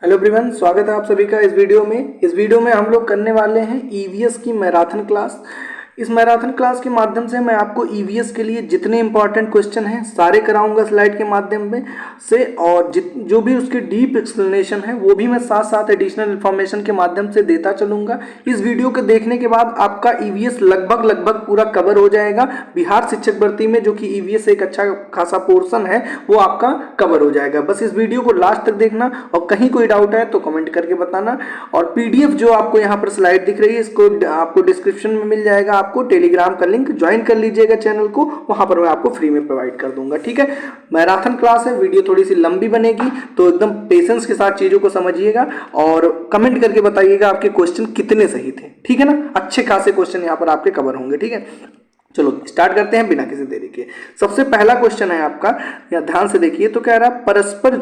Hello everyone, स्वागत है आप सभी का इस वीडियो में हम लोग करने वाले हैं ईवीएस की मैराथन क्लास। इस मैराथन क्लास के माध्यम से मैं आपको ईवीएस के लिए जितने इंपॉर्टेंट क्वेश्चन हैं सारे कराऊंगा स्लाइड के माध्यम में से, और जो भी उसके डीप एक्सप्लेनेशन है वो भी मैं साथ साथ एडिशनल इन्फॉर्मेशन के माध्यम से देता चलूंगा। इस वीडियो को देखने के बाद आपका ईवीएस लगभग पूरा कवर हो जाएगा। बिहार शिक्षक भर्ती में जो कि ईवीएस एक अच्छा खासा पोर्शन है वो आपका कवर हो जाएगा। बस इस वीडियो को लास्ट तक देखना और कहीं कोई डाउट है तो कमेंट करके बताना। और पीडीएफ जो आपको यहाँ पर स्लाइड दिख रही है इसको आपको डिस्क्रिप्शन में मिल जाएगा। आपको टेलीग्राम का लिंक ज्वाइन कर लीजिएगा चैनल को, वहां पर मैं आपको फ्री में प्रोवाइड कर दूंगा। ठीक है, मैराथन क्लास है, वीडियो थोड़ी सी लंबी बनेगी तो एकदम पेशेंस के साथ चीजों को समझिएगा और कमेंट करके बताइएगा आपके क्वेश्चन कितने सही थे। ठीक है ना, अच्छे खासे क्वेश्चन यहाँ पर आपके कवर होंगे। ठीक है, चलो स्टार्ट करते हैं बिना किसी देरी के। सबसे पहला क्वेश्चन है आपका, या ध्यान से देखिए तो कह रहा है परस्पर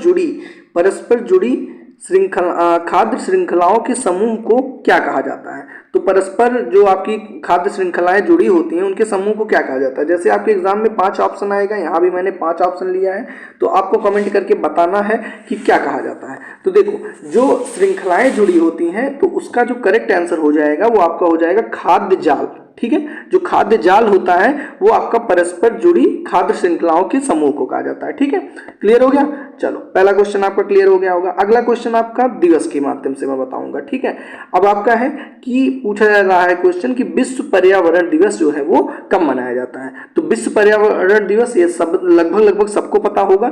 जुड़ी खाद्य श्रृंखलाओं के समूह को क्या कहा जाता है। तो परस्पर जो आपकी खाद्य श्रृंखलाएं जुड़ी होती हैं उनके समूह को क्या कहा जाता है। जैसे आपके एग्जाम में 5 ऑप्शन आएगा, यहाँ भी मैंने 5 ऑप्शन लिया है, तो आपको कमेंट करके बताना है कि क्या कहा जाता है। तो देखो, जो श्रृंखलाएं जुड़ी होती हैं तो उसका जो करेक्ट आंसर हो जाएगा वो आपका हो जाएगा खाद्य जाल। ठीक है, जो खाद्य जाल होता है वो आपका परस्पर जुड़ी खाद्य श्रृंखलाओं के समूह को कहा जाता है। ठीक है, क्लियर हो गया। चलो, पहला क्वेश्चन आपका क्लियर हो गया होगा। अगला क्वेश्चन आपका दिवस के माध्यम से मैं बताऊंगा। ठीक है, अब आपका है कि पूछा जा रहा है क्वेश्चन कि विश्व पर्यावरण दिवस जो है वो कब मनाया जाता है। तो विश्व पर्यावरण दिवस ये सब लगभग सबको पता होगा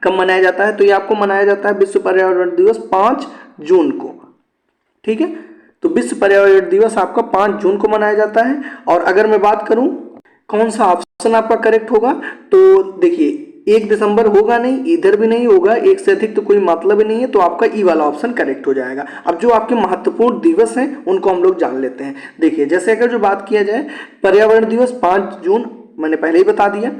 कब मनाया जाता है। तो ये आपको मनाया जाता है विश्व पर्यावरण दिवस 5 जून को। ठीक है, तो विश्व पर्यावरण दिवस आपका 5 जून को मनाया जाता है। और अगर मैं बात करूं कौन सा ऑप्शन आपका करेक्ट होगा, तो देखिए 1 दिसंबर होगा नहीं, इधर भी नहीं होगा, एक से अधिक तो कोई मतलब ही नहीं है, तो आपका ई वाला ऑप्शन करेक्ट हो जाएगा। अब जो आपके महत्वपूर्ण दिवस हैं उनको हम लोग जान लेते हैं। देखिए, जैसे अगर जो बात किया जाए पर्यावरण दिवस 5 जून मैंने पहले ही बता दिया।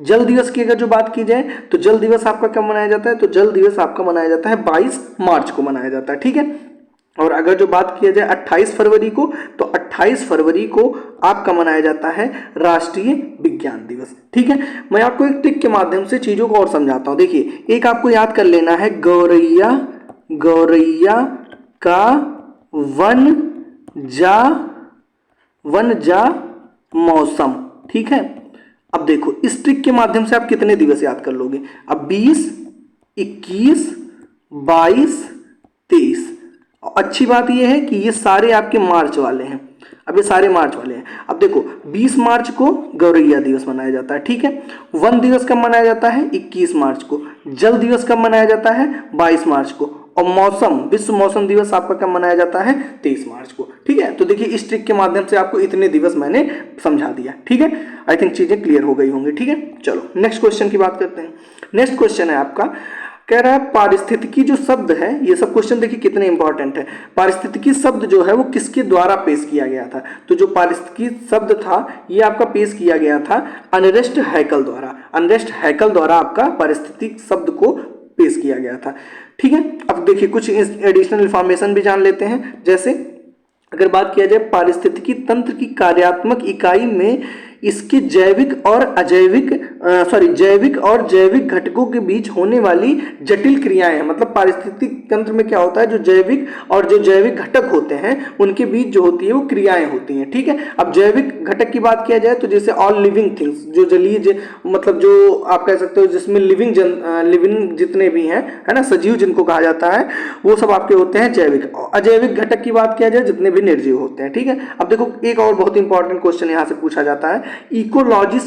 जल दिवस की अगर जो बात की जाए तो जल दिवस आपका कब मनाया जाता है, तो जल दिवस आपका मनाया जाता है 22 मार्च को मनाया जाता है। ठीक है, और अगर जो बात किया जाए 28 फरवरी को, तो 28 फरवरी को आपका मनाया जाता है राष्ट्रीय विज्ञान दिवस। ठीक है, मैं आपको एक ट्रिक के माध्यम से चीजों को और समझाता हूं। देखिए, एक आपको याद कर लेना है, गौरैया का वन जा मौसम। ठीक है, अब देखो इस ट्रिक के माध्यम से आप कितने दिवस याद कर लोगे। अब 20, 21, 22, 23। अच्छी बात यह है कि ये सारे आपके मार्च वाले हैं। अब ये सारे मार्च वाले हैं। अब देखो 20 मार्च को गौरैया दिवस मनाया जाता है। ठीक है, वन दिवस कब मनाया जाता है, 21 मार्च को। जल दिवस कब मनाया जाता है, 22 मार्च को। और विश्व मौसम दिवस आपका कब मनाया जाता है, 23 मार्च को। ठीक है, तो देखिए इस ट्रिक के माध्यम से आपको इतने दिवस मैंने समझा दिया। ठीक है, आई थिंक चीजें क्लियर हो गई होंगी। ठीक है, चलो नेक्स्ट क्वेश्चन की बात करते हैं। नेक्स्ट क्वेश्चन है आपका, कह रहा है पारिस्थितिकी जो शब्द है, ये सब क्वेश्चन देखिए कितने इंपॉर्टेंट है। पारिस्थितिकी शब्द जो है वो किसके द्वारा पेश किया गया था। तो जो पारिस्थितिकी शब्द था ये आपका पेश किया गया था अर्नेस्ट हैकल द्वारा। अर्नेस्ट हैकल द्वारा आपका पारिस्थितिक शब्द को पेश किया गया था। ठीक है, अब देखिए कुछ एडिशनल इंफॉर्मेशन भी जान लेते हैं। जैसे अगर बात किया जाए पारिस्थितिकी तंत्र की कार्यात्मक इकाई में इसके जैविक और जैविक घटकों के बीच होने वाली जटिल क्रियाएं हैं। मतलब पारिस्थितिक तंत्र में क्या होता है, जो जैविक और जो जैविक घटक होते हैं उनके बीच जो होती है वो क्रियाएं होती हैं। ठीक है, अब जैविक घटक की बात किया जाए तो जैसे ऑल लिविंग थिंग्स, जो जलीय मतलब जो आप कह सकते हो जिसमें लिविंग जितने भी हैं, है ना, सजीव जिनको कहा जाता है, वो सब आपके होते हैं जैविक। अजैविक घटक की बात किया जाए जितने भी निर्जीव होते हैं। ठीक है, अब देखो एक और बहुत इंपॉर्टेंट क्वेश्चन यहाँ से पूछा जाता है, इकोलॉजी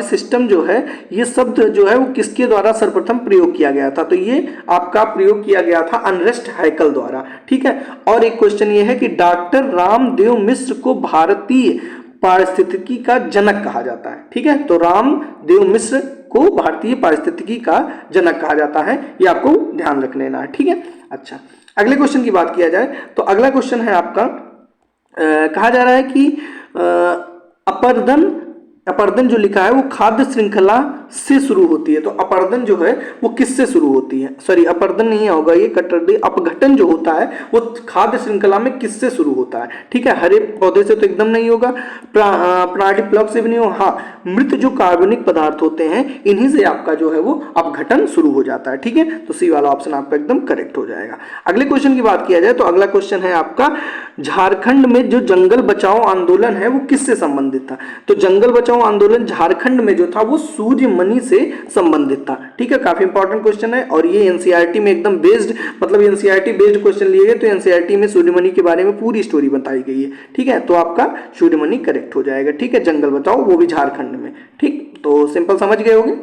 सिस्टम जो है ये शब्द जो है वो किसके द्वारा सर्वप्रथम प्रयोग किया गया था। तो ये आपका प्रयोग किया गया था अर्नेस्ट हैकल द्वारा। ठीक है, और एक क्वेश्चन ये है कि डॉक्टर रामदेव मिश्र को भारतीय पारिस्थितिकी का जनक कहा जाता है। ठीक है, तो रामदेव मिश्र को भारतीय पारिस्थितिकी का जनक कहा जाता है, ये आपको ध्यान रख लेना है। ठीक है, अच्छा अगले क्वेश्चन की बात किया जाए तो अगला क्वेश्चन है आपका, कहा जा रहा है कि अपरदन जो लिखा है वो खाद्य श्रृंखला से शुरू होती है। तो अपर्दन जो है वो किससे शुरू होती है, सॉरी अपर्दन नहीं होगा ये, कटर अपघटन जो होता है वो खाद्य श्रृंखला में किससे शुरू होता है। ठीक है, हरे पौधे से तो एकदम नहीं होगा, प्राणी प्लग से भी नहीं होगा। हाँ, मृत जो कार्बनिक पदार्थ होते हैं इन्हीं से आपका जो है वो अपघटन शुरू हो जाता है। ठीक है, तो सी वाला ऑप्शन आपका एकदम करेक्ट हो जाएगा। अगले क्वेश्चन की बात किया जाए तो अगला क्वेश्चन है आपका, झारखंड में जो जंगल बचाओ आंदोलन है वो किससे संबंधित था। तो जंगल बचाओ आंदोलन झारखंड में जो था वो सूर्यमणि से संबंधित था। ठीक है, काफी इंपॉर्टेंट क्वेश्चन है और ये एनसीईआरटी में एकदम बेस्ड, मतलब एनसीईआरटी बेस्ड क्वेश्चन लिए गए। तो एनसीईआरटी में सूर्यमणि के बारे में पूरी स्टोरी बताई गई है। ठीक है, तो आपका सूर्यमणि करेक्ट हो जाएगा। ठीक है, जंगल बचाओ वो भी झारखंड में। ठीक, तो सिंपल समझ गए होंगे।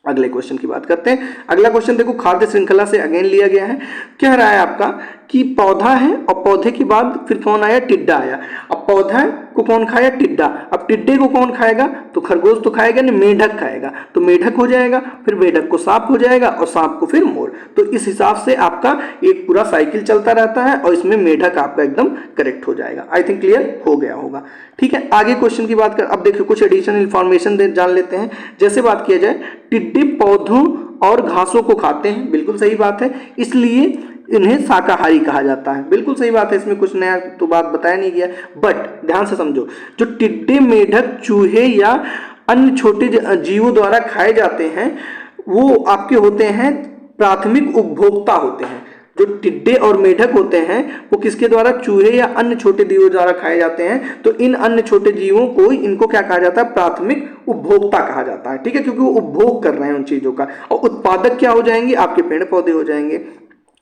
अगले क्वेश्चन की बात करते हैं। अगला क्वेश्चन देखो, खाद्य श्रृंखला से अगेन लिया गया है। कह रहा है आपका कि पौधा है और पौधे के बाद फिर कौन आया, टिड्डा आया। अब पौधा को कौन खाया, टिड्डा। अब टिड्डे को कौन खाएगा, तो खरगोश तो खाएगा नहीं, मेढक खाएगा। तो मेढक हो जाएगा, फिर मेढक को सांप हो जाएगा और सांप को फिर मोर। तो इस हिसाब से आपका एक पूरा साइकिल चलता रहता है और इसमें मेढक आपका एकदम करेक्ट हो जाएगा। आई थिंक क्लियर हो गया होगा। ठीक है, आगे क्वेश्चन की बात कर, अब देखिए कुछ एडिशनल इंफॉर्मेशन जान लेते हैं। जैसे बात किया जाए, टिड्डे पौधों और घासों को खाते हैं, बिल्कुल सही बात है, इसलिए इन्हें शाकाहारी कहा जाता है। बिल्कुल सही बात है, इसमें कुछ नया तो बात बताया नहीं गया। बट ध्यान से समझो, जो टिड्डे, मेढक, चूहे या अन्य छोटे जीवों द्वारा खाए जाते हैं वो आपके होते हैं प्राथमिक उपभोक्ता होते हैं। जो टिड्डे और मेढक होते हैं वो किसके द्वारा, चूहे या अन्य छोटे जीवों द्वारा खाए जाते हैं। तो इन अन्य छोटे जीवों को, इनको क्या कहा जाता है, प्राथमिक उपभोक्ता कहा जाता है। ठीक है, क्योंकि वो उपभोग कर रहे हैं उन चीजों का। और उत्पादक क्या हो जाएंगे, आपके पेड़ पौधे हो जाएंगे।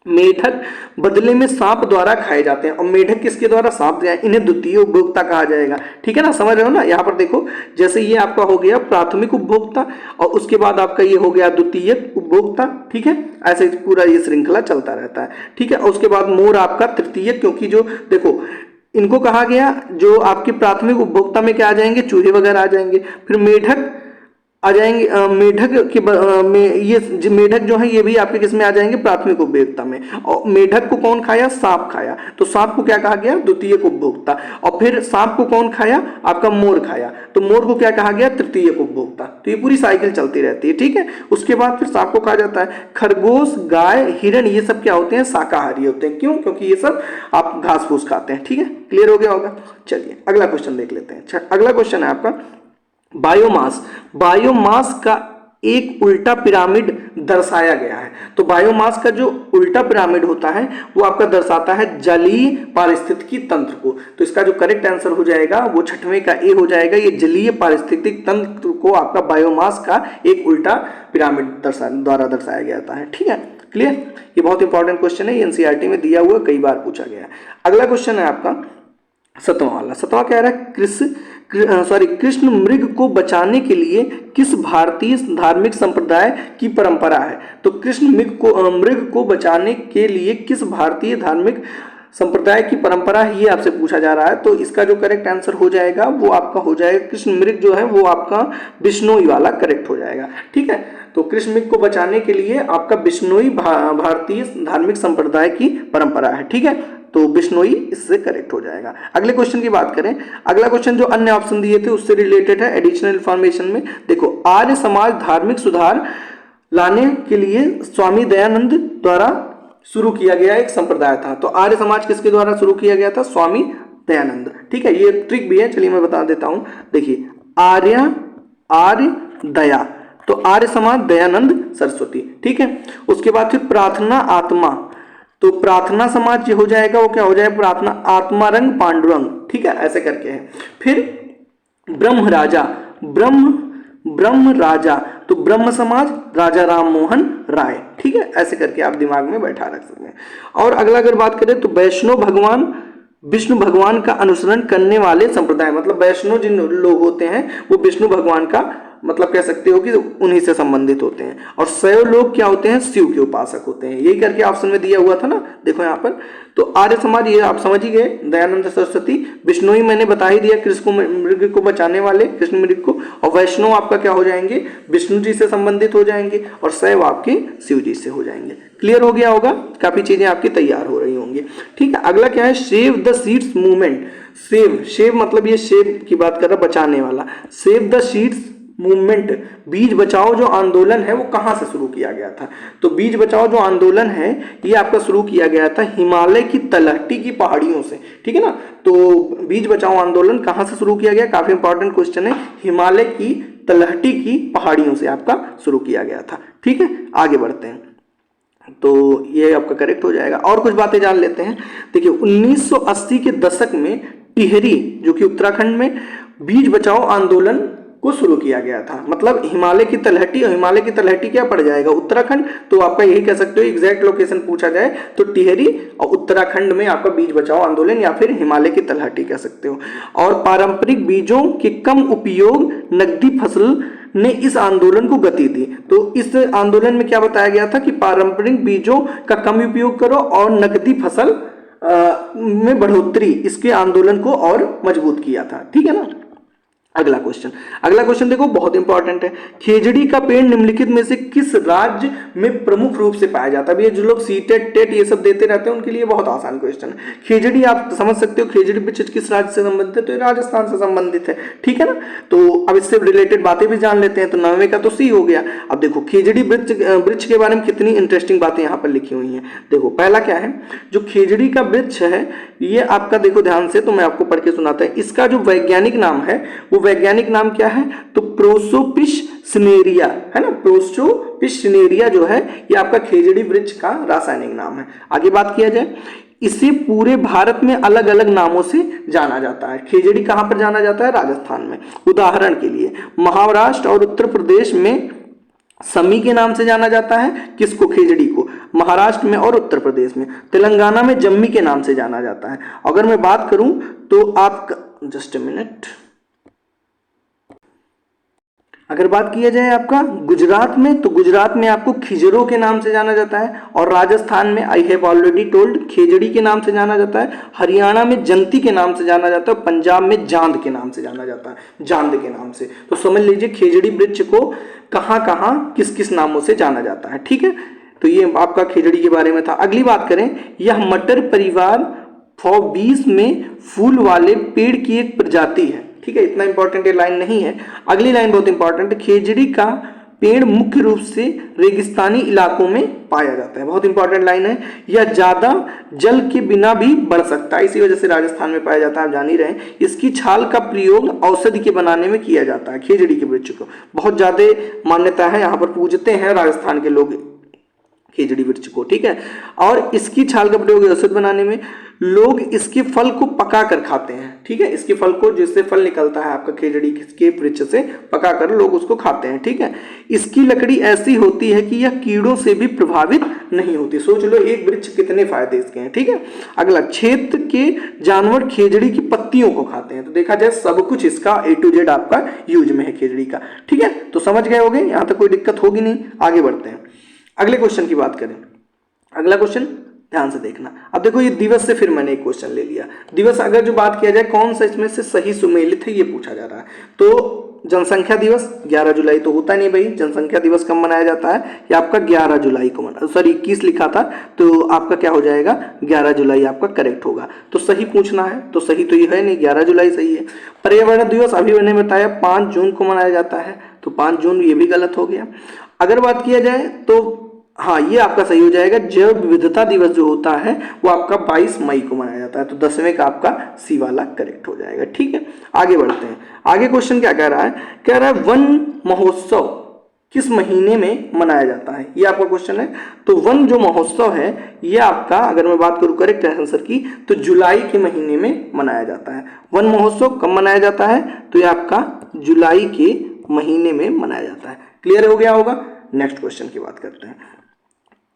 मेढक बदले में सांप द्वारा खाए जाते हैं और मेढक किसके द्वारा, सांप द्वारा। इन्हें द्वितीय उपभोक्ता कहा जाएगा। ठीक है ना, समझ रहे हो ना। यहाँ पर देखो, जैसे ये आपका हो गया प्राथमिक उपभोक्ता और उसके बाद आपका ये हो गया द्वितीय उपभोक्ता। ठीक है, ऐसे पूरा ये श्रृंखला चलता रहता है। ठीक है, और उसके बाद मोर आपका तृतीय, क्योंकि जो देखो इनको कहा गया, जो आपके प्राथमिक उपभोक्ता में क्या आ जाएंगे, चूहे वगैरह आ जाएंगे। फिर मेढक आ जाएंगे, मेढक के ये मेढक जो है ये भी आपके किस में आ जाएंगे, प्राथमिक उपभोक्ता में। और मेढक को कौन खाया, सांप खाया। तो सांप को क्या कहा गया, द्वितीय उपभोक्ता। और फिर सांप को कौन खाया, आपका मोर खाया। तो मोर को क्या कहा गया, तृतीय उपभोक्ता। तो ये पूरी साइकिल चलती रहती है। ठीक है, उसके बाद फिर सांप को कहा जाता है। खरगोश, गाय, हिरण ये सब क्या होते हैं, शाकाहारी होते हैं। क्यों, क्योंकि ये सब आप घास फूस खाते हैं। ठीक है, क्लियर हो गया होगा। चलिए अगला क्वेश्चन देख लेते हैं। अगला क्वेश्चन है आपका बायोमास। बायोमास का एक उल्टा पिरामिड दर्शाया गया है। तो बायोमास का जो उल्टा पिरामिड होता है वो आपका दर्शाता है जलीय पारिस्थितिकी तंत्र को। तो इसका जो करेक्ट आंसर हो जाएगा वो छठवें का ए हो जाएगा। ये जलीय पारिस्थितिक तंत्र को आपका बायोमास का एक उल्टा पिरामिड द्वारा दर्शाया गया है। ठीक है, क्लियर। ये बहुत इंपॉर्टेंट क्वेश्चन है, ये एनसीईआरटी में दिया हुआ, कई बार पूछा गया है। अगला क्वेश्चन है आपका सतवां वाला। सतवां कह रहा है कृष्ण मृग को बचाने के लिए किस भारतीय धार्मिक संप्रदाय की परंपरा है। तो कृष्ण मृग को बचाने के लिए किस भारतीय धार्मिक संप्रदाय की परंपरा है, ये आपसे पूछा जा रहा है। तो इसका जो करेक्ट आंसर हो जाएगा वो आपका हो जाएगा, कृष्ण मृग जो है वो आपका बिश्नोई वाला करेक्ट हो जाएगा। ठीक है, तो कृष्ण मृग को बचाने के लिए आपका बिश्नोई भारतीय धार्मिक संप्रदाय की परंपरा है। ठीक है, तो बिश्नोई इससे करेक्ट हो जाएगा। अगले क्वेश्चन की बात करें, अगला क्वेश्चन जो अन्य ऑप्शन दिए थे उससे रिलेटेड है। एडिशनल इंफॉर्मेशन में देखो, आर्य समाज धार्मिक सुधार लाने के लिए स्वामी दयानंद द्वारा शुरू किया गया एक संप्रदाय था। तो आर्य समाज किसके द्वारा शुरू किया गया था, स्वामी दयानंद। ठीक है, ये ट्रिक भी है, चलिए मैं बता देता हूं। देखिए, आर्य दया, तो आर्य समाज दयानंद सरस्वती। ठीक है, उसके बाद फिर प्रार्थना आत्मा, तो प्रार्थना समाज हो जाएगा, वो क्या हो जाएगा, प्रार्थना आत्मारंग पांडुरंग। ठीक है, ऐसे करके है। फिर ब्रह्म राजा, ब्रह्म राजा, तो ब्रह्म समाज राजा राम मोहन राय। ठीक है, ऐसे करके आप दिमाग में बैठा रख सकते हैं। और अगला अगर बात करें तो विष्णु भगवान का अनुसरण करने वाले संप्रदाय, मतलब वैष्णव जिन लोग होते हैं वो विष्णु भगवान का मतलब कह सकते हो कि उन्हीं से संबंधित होते हैं। और शैव लोग क्या होते हैं, शिव के उपासक होते हैं। यही करके ऑप्शन में दिया हुआ था ना, देखो यहाँ पर। तो आर्य समाज ये आप समझ ही गए, दयानंद सरस्वती। विष्णुई मैंने बता ही दिया, कृष्ण मृग को बचाने वाले कृष्ण मृग को। और वैष्णव आपका क्या हो जाएंगे, विष्णु जी से संबंधित हो जाएंगे। और शैव आपके शिव जी से हो जाएंगे। क्लियर हो गया होगा, काफी चीजें आपकी तैयार हो रही होंगी। ठीक है, अगला क्या है, save the seeds movement. Save मतलब ये सेव की बात कर रहा, बचाने वाला। सेव द सीड्स मूवमेंट, बीज बचाओ जो आंदोलन है वो कहाँ से शुरू किया गया था? तो बीज बचाओ जो आंदोलन है ये आपका शुरू किया गया था हिमालय की तलहटी की पहाड़ियों से, ठीक है ना। तो बीज बचाओ आंदोलन कहाँ से शुरू किया गया, काफी इंपॉर्टेंट क्वेश्चन है, हिमालय की तलहटी की पहाड़ियों से आपका शुरू किया गया था, ठीक है। आगे बढ़ते हैं, तो ये आपका करेक्ट हो जाएगा। और कुछ बातें जान लेते हैं। देखिए 1980 के दशक में टिहरी जो कि उत्तराखंड में बीज बचाओ आंदोलन को शुरू किया गया था। मतलब हिमालय की तलहटी, और हिमालय की तलहटी क्या पड़ जाएगा, उत्तराखंड। तो आपका यही कह सकते हो, एग्जैक्ट लोकेशन पूछा जाए तो टिहरी और उत्तराखंड में आपका बीज बचाओ आंदोलन या फिर हिमालय की तलहटी कह सकते हो। और पारंपरिक बीजों के कम उपयोग नकदी फसल ने इस आंदोलन को गति दी। तो इस आंदोलन में क्या बताया गया था कि पारंपरिक बीजों का कम उपयोग करो और नकदी फसल में बढ़ोतरी, इसके आंदोलन को और मजबूत किया था, ठीक है ना। अगला क्वेश्चन देखो बहुत इंपॉर्टेंट है। खेजड़ी का पेड़ निम्नलिखित में से किस राज्य में प्रमुख रूप से पाया जाता है? ये जो लोग सीटेट टेट ये सब देते रहते हैं उनके लिए बहुत आसान क्वेश्चन है। खेजड़ी आप समझ सकते हो, खेजड़ी वृक्ष किस राज्य से संबंधित है? तो ये राजस्थान से संबंधित है, ठीक है ना। तो अब इससे रिलेटेड बातें भी जान लेते हैं। तो 9वें का तो सी हो गया। अब देखो खेजड़ी वृक्ष के बारे में कितनी इंटरेस्टिंग बातें यहाँ पर लिखी हुई हैं। देखो पहला क्या है, जो खेजड़ी का वृक्ष है ये आपका, देखो ध्यान से, तो मैं आपको पढ़ के सुनाता हूं। इसका जो वैज्ञानिक नाम है वो वैज्ञानिक नाम क्या है, तो प्रोसोपिस सिनेरिया है ना। प्रोसोपिस सिनेरिया जो है ये आपका खेजड़ी वृक्ष का रासायनिक नाम है। आगे बात किया जाए, इसे पूरे भारत में अलग अलग नामों से जाना जाता है। खेजड़ी कहां पर जाना जाता है? राजस्थान में। उदाहरण के लिए महाराष्ट्र और उत्तर प्रदेश में समी के नाम से जाना जाता है, किसको? खेजड़ी को, महाराष्ट्र में और उत्तर प्रदेश में। तेलंगाना में जम्मी के नाम से जाना जाता है। अगर मैं बात करूं तो आप जस्ट अ मिनट, अगर बात किया जाए आपका गुजरात में, तो गुजरात में आपको खिजरो के नाम से जाना जाता है। और राजस्थान में आई हैव ऑलरेडी टोल्ड खेजड़ी के नाम से जाना जाता है। हरियाणा में जंती के नाम से जाना जाता है। पंजाब में जांद के नाम से जाना जाता है, जांद के नाम से। तो समझ लीजिए खेजड़ी वृक्ष को कहाँ कहाँ किस किस नामों से जाना जाता है, ठीक है। तो ये आपका खेजड़ी के बारे में था। अगली बात करें, यह मटर परिवार फॉबीस में फूल वाले पेड़ की एक प्रजाति है, ठीक है। इतना इंपॉर्टेंट ये लाइन नहीं है। अगली लाइन बहुत इंपॉर्टेंट है, खेजड़ी का पेड़ मुख्य रूप से रेगिस्तानी इलाकों में पाया जाता है। बहुत इंपॉर्टेंट लाइन है। यह ज्यादा जल के बिना भी बढ़ सकता है, इसी वजह से राजस्थान में पाया जाता है, आप जान ही रहे हैं। इसकी छाल का प्रयोग औषधि के बनाने में किया जाता है। खेजड़ी के वृक्ष को बहुत ज्यादा मान्यता है, यहाँ पर पूजते हैं राजस्थान के लोग खेजड़ी वृक्ष को, ठीक है। और इसकी छाल का प्रयोग औषधि बनाने में, लोग इसके फल को पका कर खाते हैं, ठीक है। इसके फल को, जिससे फल निकलता है आपका खेजड़ी के वृक्ष से, पका कर लोग उसको खाते हैं, ठीक है। इसकी लकड़ी ऐसी होती है कि यह कीड़ों से भी प्रभावित नहीं होती। सोच लो एक वृक्ष कितने फायदे इसके हैं, ठीक है। अगला, क्षेत्र के जानवर खेजड़ी की पत्तियों को खाते हैं। तो देखा जाए सब कुछ इसका A to Z आपका यूज में है खेजड़ी का, ठीक है। तो समझ गए होंगे, यहाँ तक कोई दिक्कत होगी नहीं। आगे बढ़ते हैं, अगले क्वेश्चन की बात करें। अगला क्वेश्चन ध्यान से देखना। अब देखो ये दिवस से फिर मैंने एक क्वेश्चन ले लिया। दिवस अगर जो बात किया जाए कौन सा इसमें से सही सुमेलित है ये पूछा जा रहा है। तो जनसंख्या दिवस 11 जुलाई तो होता नहीं भाई। जनसंख्या दिवस कब मनाया जाता है? ये आपका 11 जुलाई को मना, सॉरी 21 लिखा था, तो आपका क्या हो जाएगा? 11 जुलाई आपका करेक्ट होगा। तो सही पूछना है, तो सही तो ये है नहीं, 11 जुलाई सही है। पर्यावरण दिवस अभी मैंने बताया 5 जून को मनाया जाता है, तो 5 जून ये भी गलत हो गया। अगर बात किया जाए तो हाँ ये आपका सही हो जाएगा। जैव विविधता दिवस जो होता है वो आपका 22 मई को मनाया जाता है, तो 10वें का आपका सी वाला करेक्ट हो जाएगा, ठीक है। आगे बढ़ते हैं। आगे क्वेश्चन क्या कह रहा है? कह रहा है वन महोत्सव किस महीने में मनाया जाता है, ये आपका क्वेश्चन है। तो वन जो महोत्सव है ये आपका, अगर मैं बात करूं करेक्ट आंसर की, तो जुलाई के महीने में मनाया जाता है। वन महोत्सव कब मनाया जाता है? तो ये आपका जुलाई के महीने में मनाया जाता है। क्लियर हो गया होगा। नेक्स्ट क्वेश्चन की बात करते हैं।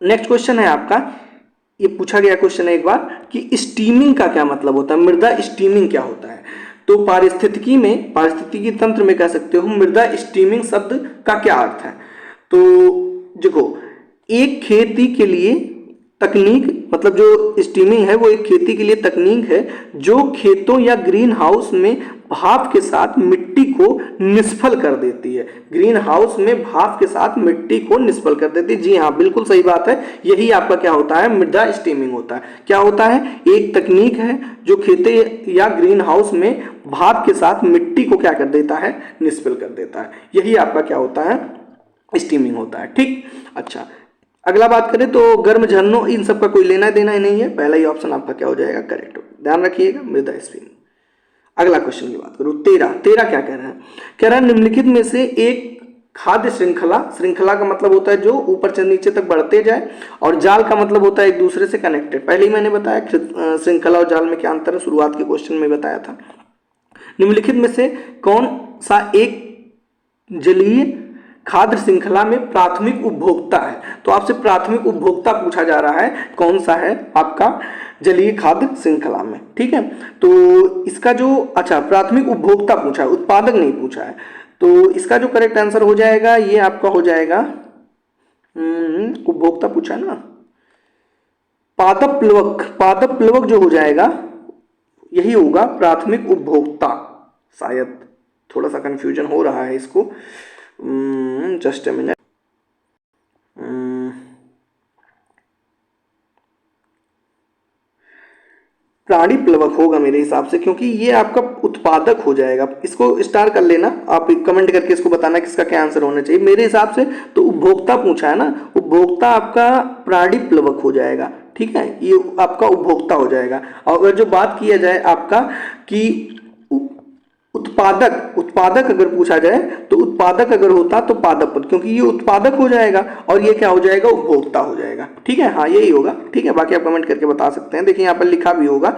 नेक्स्ट क्वेश्चन है आपका, ये पूछा गया क्वेश्चन है एक बार कि स्टीमिंग का क्या मतलब होता है, मृदा स्टीमिंग क्या होता है। तो पारिस्थितिकी में, पारिस्थितिकी तंत्र में कह सकते हो मृदा स्टीमिंग शब्द का क्या अर्थ है। तो देखो एक खेती के लिए तकनीक, मतलब जो स्टीमिंग है वो एक खेती के लिए तकनीक है जो खेतों या ग्रीन हाउस में भाप के साथ मिट्टी को निष्फल कर देती है। ग्रीन हाउस में भाप के साथ मिट्टी को निष्फल कर देती है। जी हाँ, बिल्कुल सही बात है। यही आपका क्या होता है, मृदा स्टीमिंग होता है। क्या होता है, एक तकनीक है जो खेते या ग्रीन हाउस में भाप के साथ मिट्टी को क्या कर देता है, निष्फल कर देता है। यही आपका क्या होता है, स्टीमिंग होता है। ठीक, अच्छा अगला बात करें तो गर्म झरनों, इन सब का कोई लेना देना ही नहीं है। पहला ही ऑप्शन आपका क्या हो जाएगा, करेक्ट हो। ध्यान रखिएगा, मृदा स्टीमिंग। अगला क्वेश्चन की बात करूं, 13 क्या कह रहा है, कह रहा है निम्नलिखित में से एक खाद्य श्रृंखला, श्रृंखला का मतलब होता है जो ऊपर से नीचे तक बढ़ते जाए, और जाल का मतलब होता है एक दूसरे से कनेक्टेड। पहले ही मैंने बताया श्रृंखला और जाल में क्या अंतर है, शुरुआत के क्वेश्चन में बताया था। निम्नलिखित में से कौन सा एक जलीय खाद्य श्रृंखला में प्राथमिक उपभोक्ता है। तो आपसे प्राथमिक उपभोक्ता पूछा जा रहा है, कौन सा है आपका जलीय खाद्य श्रृंखला में। ठीक है, तो इसका जो, अच्छा प्राथमिक उपभोक्ता पूछा है, उत्पादक नहीं पूछा है। तो इसका जो करेक्ट आंसर हो जाएगा ये आपका हो जाएगा, उपभोक्ता पूछा है ना, पादप प्लवक। पादप प्लवक जो हो जाएगा यही होगा प्राथमिक उपभोक्ता। शायद थोड़ा सा कंफ्यूजन हो रहा है इसको, जस्ट अ मिनट। प्राणी प्लवक होगा मेरे हिसाब से, क्योंकि ये आपका उत्पादक हो जाएगा। इसको स्टार कर लेना, आप कमेंट करके इसको बताना किसका क्या आंसर होना चाहिए। मेरे हिसाब से तो उपभोक्ता पूछा है ना, उपभोक्ता आपका प्राणी प्लवक हो जाएगा। ठीक है, ये आपका उपभोक्ता हो जाएगा। और अगर जो बात किया जाए आपका कि उत्पादक, उत्पादक अगर पूछा जाए तो उत्पादक अगर होता तो पादप पद, क्योंकि ये उत्पादक हो जाएगा और ये क्या हो जाएगा, उपभोक्ता हो जाएगा। ठीक है, हाँ यही होगा। ठीक है, बाकी आप कमेंट करके बता सकते हैं। देखिए यहाँ पर लिखा भी होगा,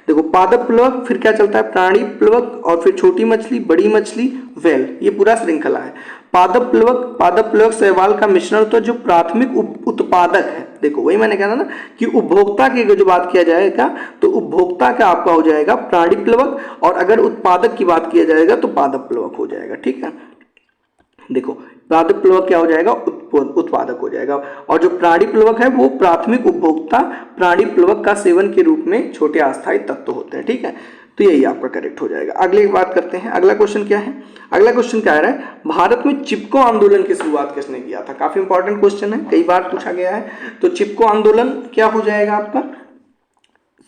देखो पादप प्लवक, फिर क्या चलता है प्राणी प्लवक, और फिर छोटी मछली, बड़ी मछली, वेल, ये पूरा श्रृंखला है। पादप प्लवक, पादप प्लवक शैवाल का मिश्रण तो जो प्राथमिक उत्पादक है। देखो वही मैंने कहा ना कि उपभोक्ता की अगर जो बात किया जाएगा तो उपभोक्ता का आपका हो जाएगा प्राणी प्लवक, और अगर उत्पादक की बात किया जाएगा तो पादप प्लवक हो जाएगा। ठीक है, देखो पादप प्लवक क्या हो जाएगा, उत्पादक हो जाएगा, और जो प्राणी प्लवक है वो प्राथमिक उपभोक्ता प्राणी प्लवक का सेवन के रूप में छोटे अस्थायी तत्व होते हैं। ठीक है, तो यही आपका करेक्ट हो जाएगा। अगली बात करते हैं, अगला क्वेश्चन क्या है, अगला क्वेश्चन क्या है, भारत में चिपको आंदोलन की शुरुआत किसने किया था। काफी इंपॉर्टेंट क्वेश्चन है, कई बार पूछा गया है। तो चिपको आंदोलन क्या हो जाएगा आपका,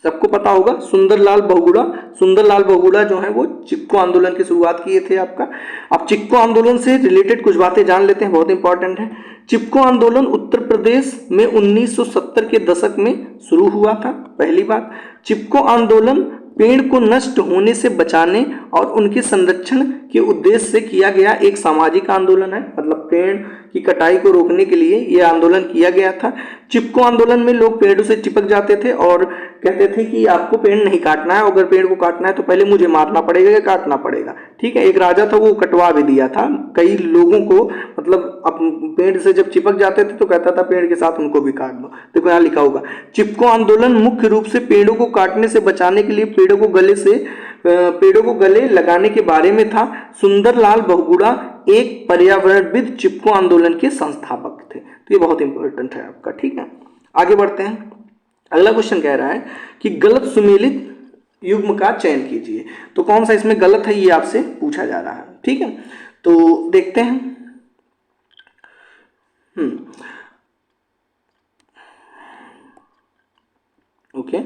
सबको पता होगा, सुंदरलाल बहुगुणा। सुंदरलाल बहुगुणा जो है वो चिपको आंदोलन की शुरुआत किए थे आपका। अब चिपको आंदोलन से रिलेटेड कुछ बातें जान लेते हैं, बहुत इंपॉर्टेंट है। चिपको आंदोलन उत्तर प्रदेश में 1970 के दशक में शुरू हुआ था। पहली बात, चिपको आंदोलन पेड़ को नष्ट होने से बचाने और उनके संरक्षण के उद्देश्य से किया गया एक सामाजिक आंदोलन है। मतलब पेड़ की कटाई को रोकने के लिए यह आंदोलन किया गया था। चिपको आंदोलन में लोग पेड़ों से चिपक जाते थे और कहते थे कि आपको पेड़ नहीं काटना है, अगर पेड़ को काटना है तो पहले मुझे मारना पड़ेगा या काटना पड़ेगा। ठीक है, एक राजा था वो कटवा भी दिया था कई लोगों को, मतलब अब पेड़ से जब चिपक जाते थे तो कहता था पेड़ के साथ उनको भी काट दो। देखो यहाँ लिखा होगा, चिपको आंदोलन मुख्य रूप से पेड़ों को काटने से बचाने के लिए पेड़ों को गले लगाने के बारे में था। सुंदरलाल बहुगुणा एक पर्यावरणविद चिपको आंदोलन के संस्थापक थे। तो ये बहुत इंपॉर्टेंट है आपका। ठीक है, आगे बढ़ते हैं। अगला क्वेश्चन कह रहा है कि गलत सुमेलित युग्म का चयन कीजिए। तो कौन सा इसमें गलत है ये आपसे पूछा जा रहा है। ठीक है, तो देखते हैं। ओके,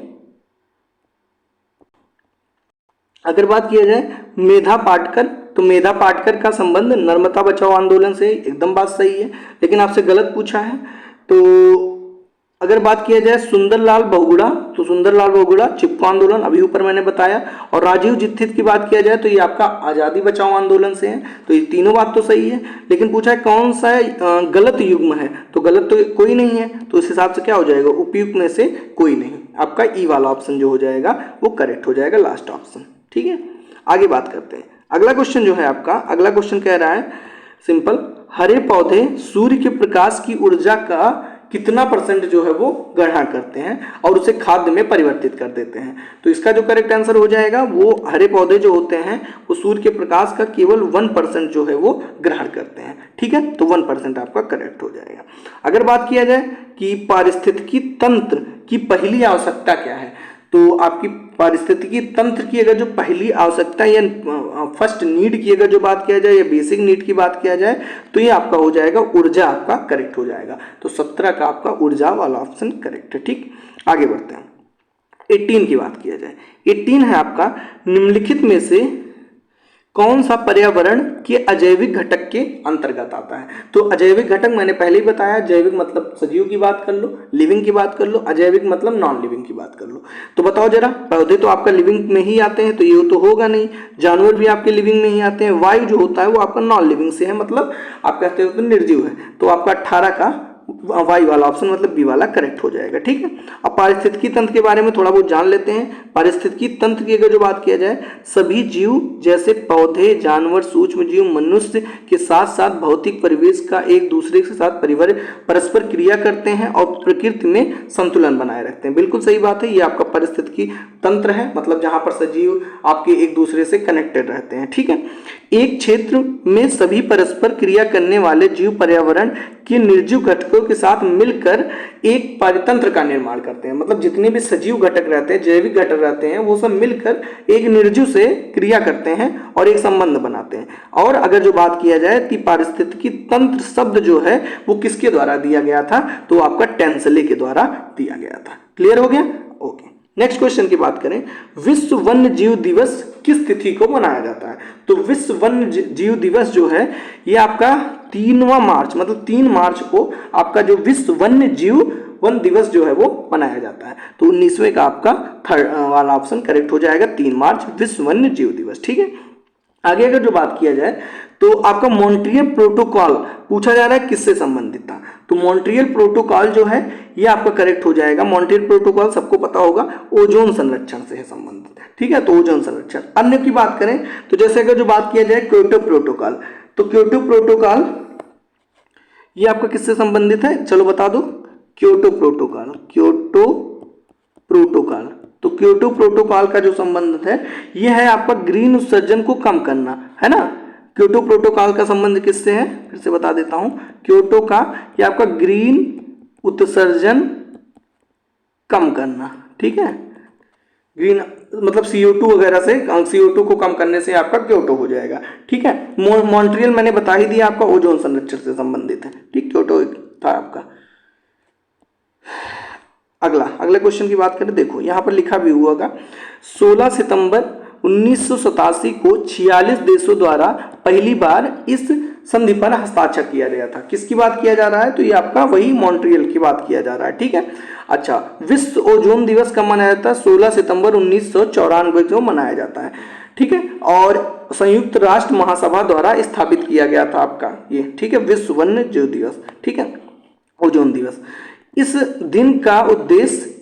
अगर बात किया जाए मेधा पाटकर, तो मेधा पाटकर का संबंध नर्मदा बचाओ आंदोलन से, एकदम बात सही है, लेकिन आपसे गलत पूछा है। तो अगर बात किया जाए सुंदरलाल बहुगुणा, तो सुंदरलाल बहुगुणा चिपको आंदोलन अभी ऊपर मैंने बताया। और राजीव दीक्षित की बात किया जाए तो ये आपका आजादी बचाओ आंदोलन से है। तो ये तीनों बात तो सही है, लेकिन पूछा है कौन सा गलत युग्म है। तो गलत तो कोई नहीं है, तो इस हिसाब से क्या हो जाएगा, उपयुक्त में से कोई नहीं। आपका ई वाला ऑप्शन जो हो जाएगा वो करेक्ट हो जाएगा, लास्ट ऑप्शन। ठीक है, आगे बात करते हैं। अगला क्वेश्चन जो है आपका, अगला क्वेश्चन कह रहा है सिंपल, हरे पौधे सूर्य के प्रकाश की ऊर्जा का कितना % जो है वो ग्रहण करते हैं और उसे खाद्य में परिवर्तित कर देते हैं। तो इसका जो करेक्ट आंसर हो जाएगा वो हरे पौधे जो होते हैं वो सूर्य के प्रकाश का केवल 1% जो है वो ग्रहण करते हैं। ठीक है, तो 1% आपका करेक्ट हो जाएगा। अगर बात किया जाए कि पारिस्थितिकी तंत्र की पहली आवश्यकता क्या है, तो आपकी पारिस्थितिकी तंत्र की अगर जो पहली आवश्यकता या फर्स्ट नीड की अगर जो बात किया जाए या बेसिक नीड की बात किया जाए तो ये आपका हो जाएगा ऊर्जा, आपका करेक्ट हो जाएगा। तो 17 का आपका ऊर्जा वाला ऑप्शन करेक्ट है। ठीक, आगे बढ़ते हैं। 18 की बात किया जाए, 18 है आपका निम्नलिखित में से कौन सा पर्यावरण के अजैविक घटक के अंतर्गत आता है। तो अजैविक घटक मैंने पहले ही बताया, जैविक मतलब सजीव की बात कर लो, लिविंग की बात कर लो, अजैविक मतलब नॉन लिविंग की बात कर लो। तो बताओ जरा, पौधे तो आपका लिविंग में ही आते हैं तो ये तो होगा नहीं, जानवर भी आपके लिविंग में ही आते हैं, वायु जो होता है वो आपका नॉन लिविंग से है, मतलब आप कहते हो तो निर्जीव है। तो आपका 18 का वाई वाला ऑप्शन मतलब बी वाला करेक्ट हो जाएगा। ठीक है, अब पारिस्थितिकी तंत्र के बारे में थोड़ा बहुत जान लेते हैं। पारिस्थितिकी तंत्र की अगर जो बात किया जाए, सभी जीव जैसे पौधे, जानवर, सूक्ष्म जीव, मनुष्य के साथ साथ भौतिक परिवेश का एक दूसरे के साथ परस्पर क्रिया करते हैं और प्रकृति में संतुलन बनाए रखते हैं। बिल्कुल सही बात है, ये आपका पारिस्थितिकी तंत्र है, मतलब जहां पर सजीव आपके एक दूसरे से कनेक्टेड रहते हैं। ठीक है, एक क्षेत्र में सभी परस्पर क्रिया करने वाले जीव पर्यावरण के निर्जीव घटकों के साथ मिलकर एक पारितंत्र का निर्माण करते हैं। मतलब जितने भी सजीव घटक रहते हैं, जैविक घटक रहते हैं, वो सब मिलकर एक निर्जीव से क्रिया करते हैं और एक संबंध बनाते हैं। और अगर जो बात किया जाए कि पारिस्थितिकी तंत्र शब्द जो है वो किसके द्वारा दिया गया था, तो आपका टेंसले के द्वारा दिया गया था। क्लियर हो गया? ओके, नेक्स्ट क्वेश्चन की बात करें, विश्व वन्य जीव दिवस किस तिथि को मनाया जाता है। तो विश्व वन्य जीव दिवस जो है ये आपका 3वां मार्च, मतलब 3 मार्च को आपका जो विश्व वन्य जीव वन दिवस जो है वो मनाया जाता है। तो 19वें का आपका थर्ड वाला ऑप्शन करेक्ट हो जाएगा, 3 मार्च विश्व वन्य जीव दिवस। ठीक है, आगे अगर जो बात किया जाए तो आपका मॉन्ट्रियल प्रोटोकॉल पूछा जा रहा है किससे संबंधित था। तो मॉन्ट्रियल प्रोटोकॉल जो है ये आपका करेक्ट हो जाएगा। मॉन्ट्रियल प्रोटोकॉल सबको पता होगा ओजोन संरक्षण से है संबंधित। ठीक है, तो ओजोन संरक्षण। अन्य की बात करें तो जैसे अगर जो बात किया जाए क्योटो प्रोटोकॉल, तो क्योटो प्रोटोकॉल ये आपका किससे संबंधित है, चलो बता दो। क्योटो प्रोटोकॉल, क्योटो प्रोटोकॉल, तो क्योटो प्रोटोकॉल का जो संबंध है यह है आपका ग्रीन उत्सर्जन को कम करना, है ना। क्योटो प्रोटोकॉल का संबंध किससे है, फिर से बता देता हूं। क्योटो का ये आपका ग्रीन उत्सर्जन कम करना, ठीक है, ग्रीन मतलब CO2 वगैरह से, CO2 को कम करने से आपका क्योटो हो जाएगा। ठीक है, मॉन्ट्रियल मैंने बता ही दिया आपका ओजोन संरक्षण से संबंधित है। ठीक, क्योटो था आपका। अगला क्वेश्चन की बात करें, देखो यहां पर लिखा भी हुआ होगा 16 सितंबर 1987 को 46 देशों द्वारा पहली बार इस संधि पर हस्ताक्षर किया गया था। किसकी बात किया जा रहा है, तो ये आपका वही मॉन्ट्रियल की बात किया जा रहा है। ठीक है, अच्छा, विश्व ओजोन दिवस कब मनाया जाता है, 16 सितंबर 1994 को मनाया जाता है। ठीक है, और संयुक्त राष्ट्र महासभा द्वारा स्थापित किया गया था आपका ये। ठीक है, विश्व वन्य जीव दिवस, ठीक है, ओजोन दिवस। इस दिन का उद्देश्य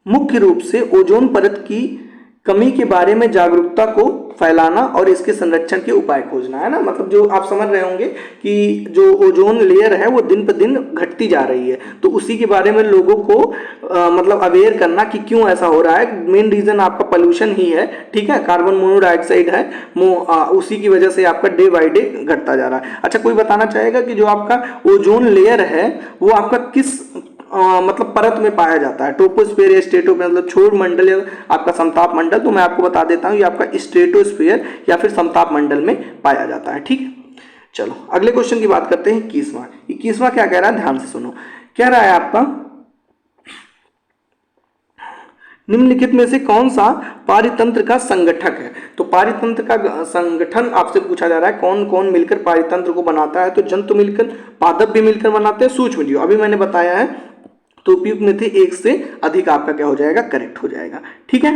मुख्य रूप से ओजोन परत की कमी के बारे में जागरूकता को फैलाना और इसके संरक्षण के उपाय खोजना, है ना। मतलब जो आप समझ रहे होंगे कि जो ओजोन लेयर है वो दिन पर दिन घटती जा रही है, तो उसी के बारे में लोगों को मतलब अवेयर करना कि क्यों ऐसा हो रहा है। मेन रीजन आपका पोल्यूशन ही है। ठीक है, कार्बन मोनोऑक्साइड है, उसी की वजह से आपका डे बाय डे घटता जा रहा है। अच्छा, कोई बताना चाहेगा कि जो आपका ओजोन लेयर है वो आपका किस मतलब परत में पाया जाता है, ट्रोपोस्फीयर या स्ट्रेटोस्फीयर, मतलब छोर मंडल या आपका समताप मंडल। तो मैं आपको बता देता हूं ये आपका स्ट्रेटोस्फीयर या फिर समताप मंडल में पाया जाता है। ठीक है, चलो अगले क्वेश्चन की बात करते हैं। 21वां क्या कह रहा है, ध्यान से सुनो। कह रहा है आपका निम्नलिखित में से कौन सा पारितंत्र का संगठक है। तो पारितंत्र का संगठन आपसे पूछा जा रहा है, कौन कौन मिलकर पारितंत्र को बनाता है। तो जंतु मिलकर, पादप भी मिलकर बनाते हैं, सूक्ष्म जीव अभी मैंने बताया है। तो उपयुक्त में थे, एक से अधिक आपका क्या हो जाएगा, करेक्ट हो जाएगा। ठीक है,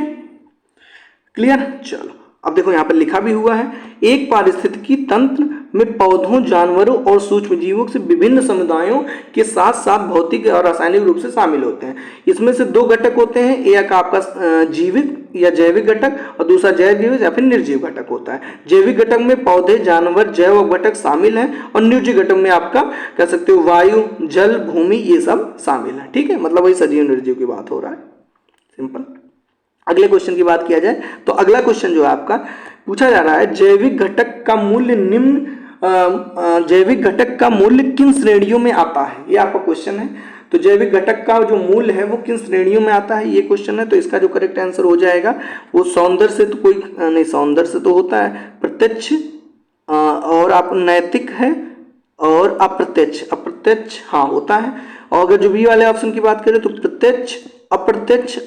क्लियर। चलो अब देखो यहां पर लिखा भी हुआ है, एक पारिस्थितिकी तंत्र में पौधों, जानवरों और सूक्ष्म जीवों से विभिन्न समुदायों के साथ साथ भौतिक और रासायनिक रूप से शामिल होते हैं। इसमें से 2 घटक होते हैं, एक आपका जीवित या जैविक घटक और दूसरा जैव जीवित या फिर निर्जीव घटक होता है। जैविक घटक में पौधे, जानवर, जैव घटक शामिल हैं और निर्जीव घटक में आपका कह सकते हो वायु, जल, भूमि ये सब शामिल है। ठीक है, मतलब वही सजीव निर्जीव की बात हो रहा है, सिंपल। अगले क्वेश्चन की बात किया जाए तो अगला क्वेश्चन जो है आपका पूछा जा रहा है, जैविक घटक का मूल्य जैविक घटक का मूल्य किन श्रेणियों में आता है, ये आपका क्वेश्चन है। तो जैविक घटक का जो मूल्य है वो किन श्रेणियों में आता है, ये क्वेश्चन है। तो इसका जो करेक्ट आंसर हो जाएगा वो सौंदर्य से तो कोई नहीं, सौंदर्य से तो होता है, प्रत्यक्ष और आप नैतिक है और अप्रत्यक्ष, अप्रत्यक्ष हाँ होता है। और अगर जो बी वाले ऑप्शन की बात करें तो प्रत्यक्ष, अप्रत्यक्ष,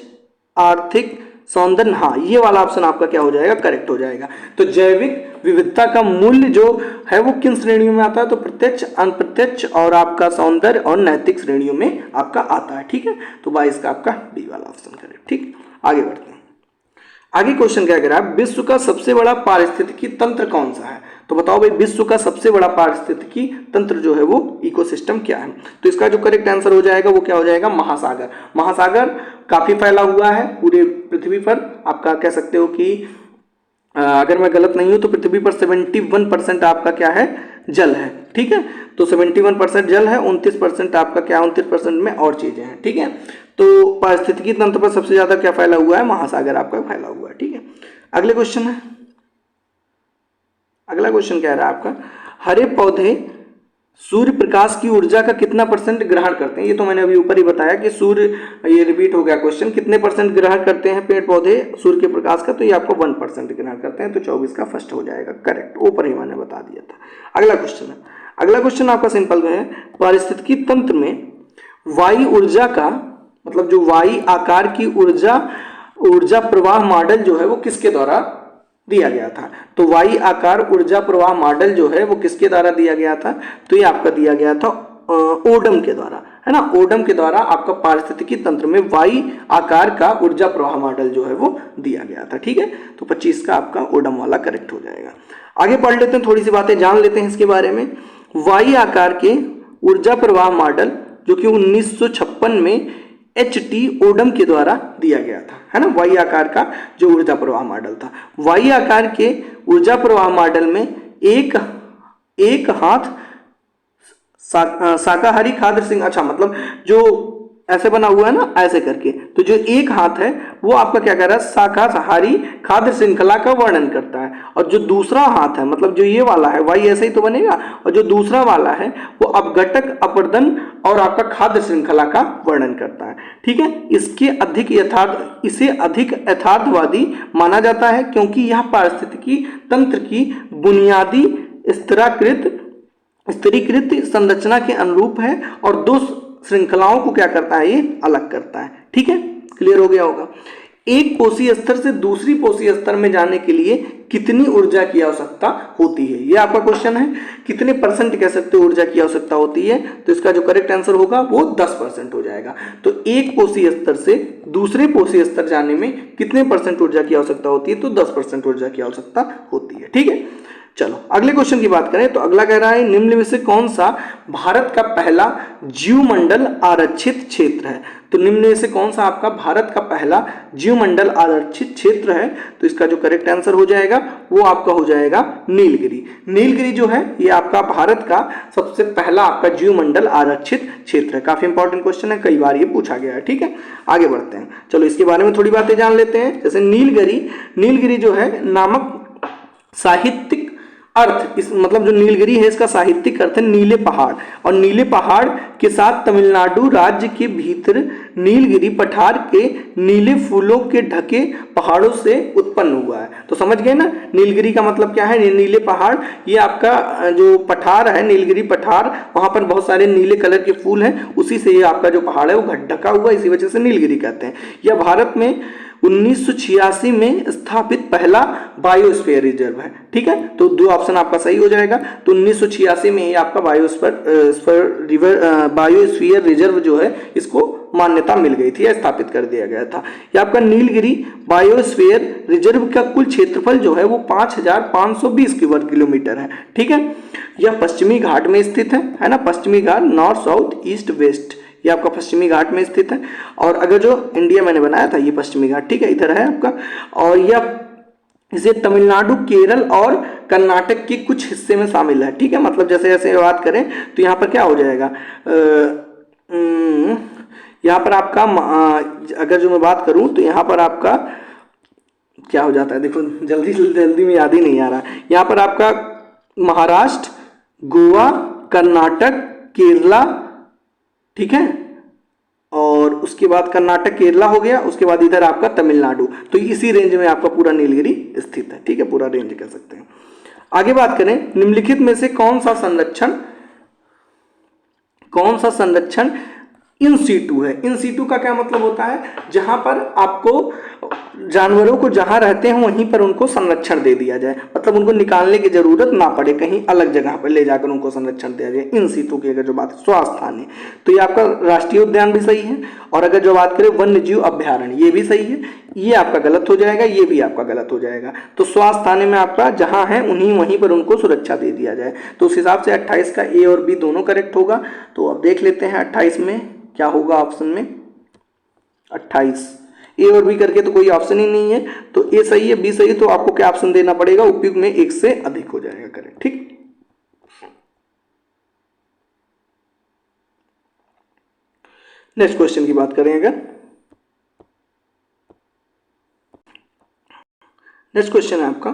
आर्थिक, सौंदर्य, हाँ ये वाला ऑप्शन आपका क्या हो जाएगा, करेक्ट हो जाएगा। तो जैविक विविधता का मूल्य जो है वो किन श्रेणियों में आता है, तो प्रत्यक्ष, अप्रत्यक्ष और आपका सौंदर्य और नैतिक श्रेणियों में आपका आता है। ठीक है, तो 22 का आपका डी वाला ऑप्शन करेक्ट। ठीक, आगे बढ़ते हैं। आगे क्वेश्चन क्या कह रहा है, विश्व का सबसे बड़ा पारिस्थितिकी तंत्र कौन सा है। तो बताओ भाई, विश्व का सबसे बड़ा पारिस्थितिकी तंत्र जो है वो इकोसिस्टम क्या है। तो इसका जो करेक्ट आंसर हो जाएगा वो क्या हो जाएगा, महासागर। महासागर काफी फैला हुआ है पूरे पृथ्वी पर। आपका कह सकते हो कि अगर मैं गलत नहीं हूं तो पृथ्वी पर 71% आपका क्या है, जल है। ठीक है, तो 71% जल है, 29% आपका क्या, 29% में और चीजें हैं। ठीक है, तो पारिस्थितिकी तंत्र पर सबसे ज्यादा क्या फैला हुआ है, महासागर आपका फैला हुआ है। ठीक है, अगले क्वेश्चन है, अगला क्वेश्चन क्या रहा है आपका, हरे पौधे सूर्य प्रकाश की ऊर्जा का कितना % ग्रहण करते हैं। ये तो मैंने अभी ऊपर ही बताया कि सूर्य, ये रिपीट हो गया क्वेश्चन, कितने % ग्रहण करते हैं पेड़ पौधे सूर्य के प्रकाश का, तो ये आपको 1% ग्रहण करते हैं। तो 24 का फर्स्ट हो जाएगा करेक्ट, ऊपर ही मैंने बता दिया था। अगला क्वेश्चन है, अगला क्वेश्चन आपका सिंपल है, पारिस्थितिकी तंत्र में वायु ऊर्जा का मतलब जो वायु आकार की ऊर्जा प्रवाह मॉडल जो है वो किसके द्वारा दिया गया था। तो वायु आकार ऊर्जा प्रवाह मॉडल जो है वो किसके द्वारा दिया गया था, तो ये आपका दिया गया था ओडम के द्वारा, है ना। ओडम के द्वारा आपका पारिस्थितिकी तंत्र में वायु आकार का ऊर्जा प्रवाह मॉडल जो है वो दिया गया था। ठीक है, तो 25 का आपका ओडम वाला करेक्ट हो जाएगा। आगे पढ़ लेते हैं, थोड़ी सी बातें जान लेते हैं इसके बारे में। वायु आकार के ऊर्जा प्रवाह मॉडल जो कि 1956 में HT ओडम के द्वारा दिया गया था, है ना। वायु आकार का जो ऊर्जा प्रवाह मॉडल था, वायु आकार के ऊर्जा प्रवाह मॉडल में एक हाथ शाकाहारी खाद्य सिंह, अच्छा मतलब जो ऐसे बना हुआ है ना ऐसे करके, तो जो एक हाथ है वो आपका क्या कर रहा है, शाकाहारी खाद्य श्रृंखला का वर्णन करता है। और जो दूसरा हाथ है मतलब जो ये वाला है, वाई ऐसे ही तो बनेगा, और जो दूसरा वाला है वो अपघटक, अपर्दन और आपका खाद्य श्रृंखला का वर्णन करता है। ठीक है, इसे अधिक यथार्थवादी माना जाता है क्योंकि यह पारिस्थितिकी तंत्र की बुनियादी स्तरीकृत संरचना के अनुरूप है और दो श्रृंखलाओं को क्या करता है, ये अलग करता है। ठीक है, क्लियर हो गया होगा। एक कोशीय स्तर से दूसरी कोशीय स्तर में जाने के लिए कितनी ऊर्जा की आवश्यकता होती है, ये आपका क्वेश्चन है। कितने % कह सकते हो ऊर्जा की आवश्यकता होती है, तो इसका जो करेक्ट आंसर होगा वो 10% हो जाएगा। तो एक कोशीय स्तर से दूसरे कोशीय स्तर जाने में कितने % ऊर्जा की आवश्यकता होती है, तो 10% ऊर्जा की आवश्यकता होती है। ठीक है, चलो अगले क्वेश्चन की बात करें तो अगला कह रहा है, निम्न में से कौन सा भारत का पहला जीवमंडल आरक्षित क्षेत्र है। तो निम्न में से कौन सा आपका भारत का पहला जीवमंडल आरक्षित क्षेत्र है, तो इसका जो करेक्ट आंसर हो जाएगा वो आपका हो जाएगा नीलगिरी। नीलगिरी जो है ये आपका भारत का सबसे पहला आपका जीवमंडल आरक्षित क्षेत्र है। काफी इंपॉर्टेंट क्वेश्चन है, कई बार ये पूछा गया है। ठीक है, आगे बढ़ते हैं, चलो इसके बारे में थोड़ी बातें जान लेते हैं। जैसे नीलगिरी जो है नामक साहित्यिक अर्थ, इस मतलब जो नीलगिरी है इसका साहित्यिक अर्थ है नीले पहाड़, और नीले पहाड़ के साथ तमिलनाडु राज्य के भीतर नीलगिरी पठार के नीले फूलों के ढके पहाड़ों से उत्पन्न हुआ है। तो समझ गए ना, नीलगिरी का मतलब क्या है, नीले पहाड़, ये आपका जो पठार है नीलगिरी पठार, वहां पर बहुत सारे नीले कलर के फूल हैं, उसी से ये आपका जो पहाड़ है वो ढका हुआ, इसी वजह से नीलगिरी कहते हैं। यह भारत में 1986 में स्थापित पहला बायोस्फीयर रिजर्व है। ठीक है, तो दो ऑप्शन आपका सही हो जाएगा। तो 1986 में ही आपका बायोस्फीयर रिजर्व जो है इसको मान्यता मिल गई थी या स्थापित कर दिया गया था। यह आपका नीलगिरी बायोस्फीयर रिजर्व का कुल क्षेत्रफल जो है वो 5520 वर्ग किलोमीटर है। ठीक है, यह पश्चिमी घाट में स्थित है ना, पश्चिमी घाट, नॉर्थ, साउथ, ईस्ट, वेस्ट, ये आपका पश्चिमी घाट में स्थित है। और अगर जो इंडिया मैंने बनाया था ये पश्चिमी घाट, ठीक है, इधर है आपका, और यह इसे तमिलनाडु, केरल और कर्नाटक के कुछ हिस्से में शामिल है। ठीक है, मतलब जैसे जैसे बात करें तो यहाँ पर क्या हो जाएगा, यहाँ पर आपका अगर जो मैं बात करूँ तो यहाँ पर आपका क्या हो जाता है, देखो जल्दी में याद ही नहीं आ रहा। यहाँ पर आपका महाराष्ट्र, गोवा, कर्नाटक, केरला, ठीक है, और उसके बाद कर्नाटक केरला हो गया, उसके बाद इधर आपका तमिलनाडु। तो इसी रेंज में आपका पूरा नीलगिरी स्थित है, ठीक है, पूरा रेंज कह सकते हैं। आगे बात करें, निम्नलिखित में से कौन सा संरक्षण इन सीटू है। इन सीटू का क्या मतलब होता है, जहां पर आपको जानवरों को जहां रहते हैं वहीं पर उनको संरक्षण दे दिया जाए, मतलब उनको निकालने की जरूरत ना पड़े, कहीं अलग जगह पर ले जाकर उनको संरक्षण दिया जाए। इन सीटू की अगर जो बात स्वास्थानी, तो ये आपका राष्ट्रीय उद्यान भी सही है। और अगर जो बात करें वन्य जीव अभ्यारण्य, ये भी सही है, ये आपका गलत हो जाएगा, ये भी आपका गलत हो जाएगा। तो स्वास्थानी में आपका जहां है वहीं पर उनको सुरक्षा दे दिया जाए। तो उस हिसाब से 28 का ए और बी दोनों करेक्ट होगा। तो अब देख लेते हैं 28 में क्या होगा ऑप्शन में। 28 ए और बी करके तो कोई ऑप्शन ही नहीं है, तो ए सही है, बी सही है, तो आपको क्या ऑप्शन देना पड़ेगा, उपयुक्त में एक से अधिक हो जाएगा करेक्ट, ठीक। नेक्स्ट क्वेश्चन की बात करें अगर, नेक्स्ट क्वेश्चन है आपका,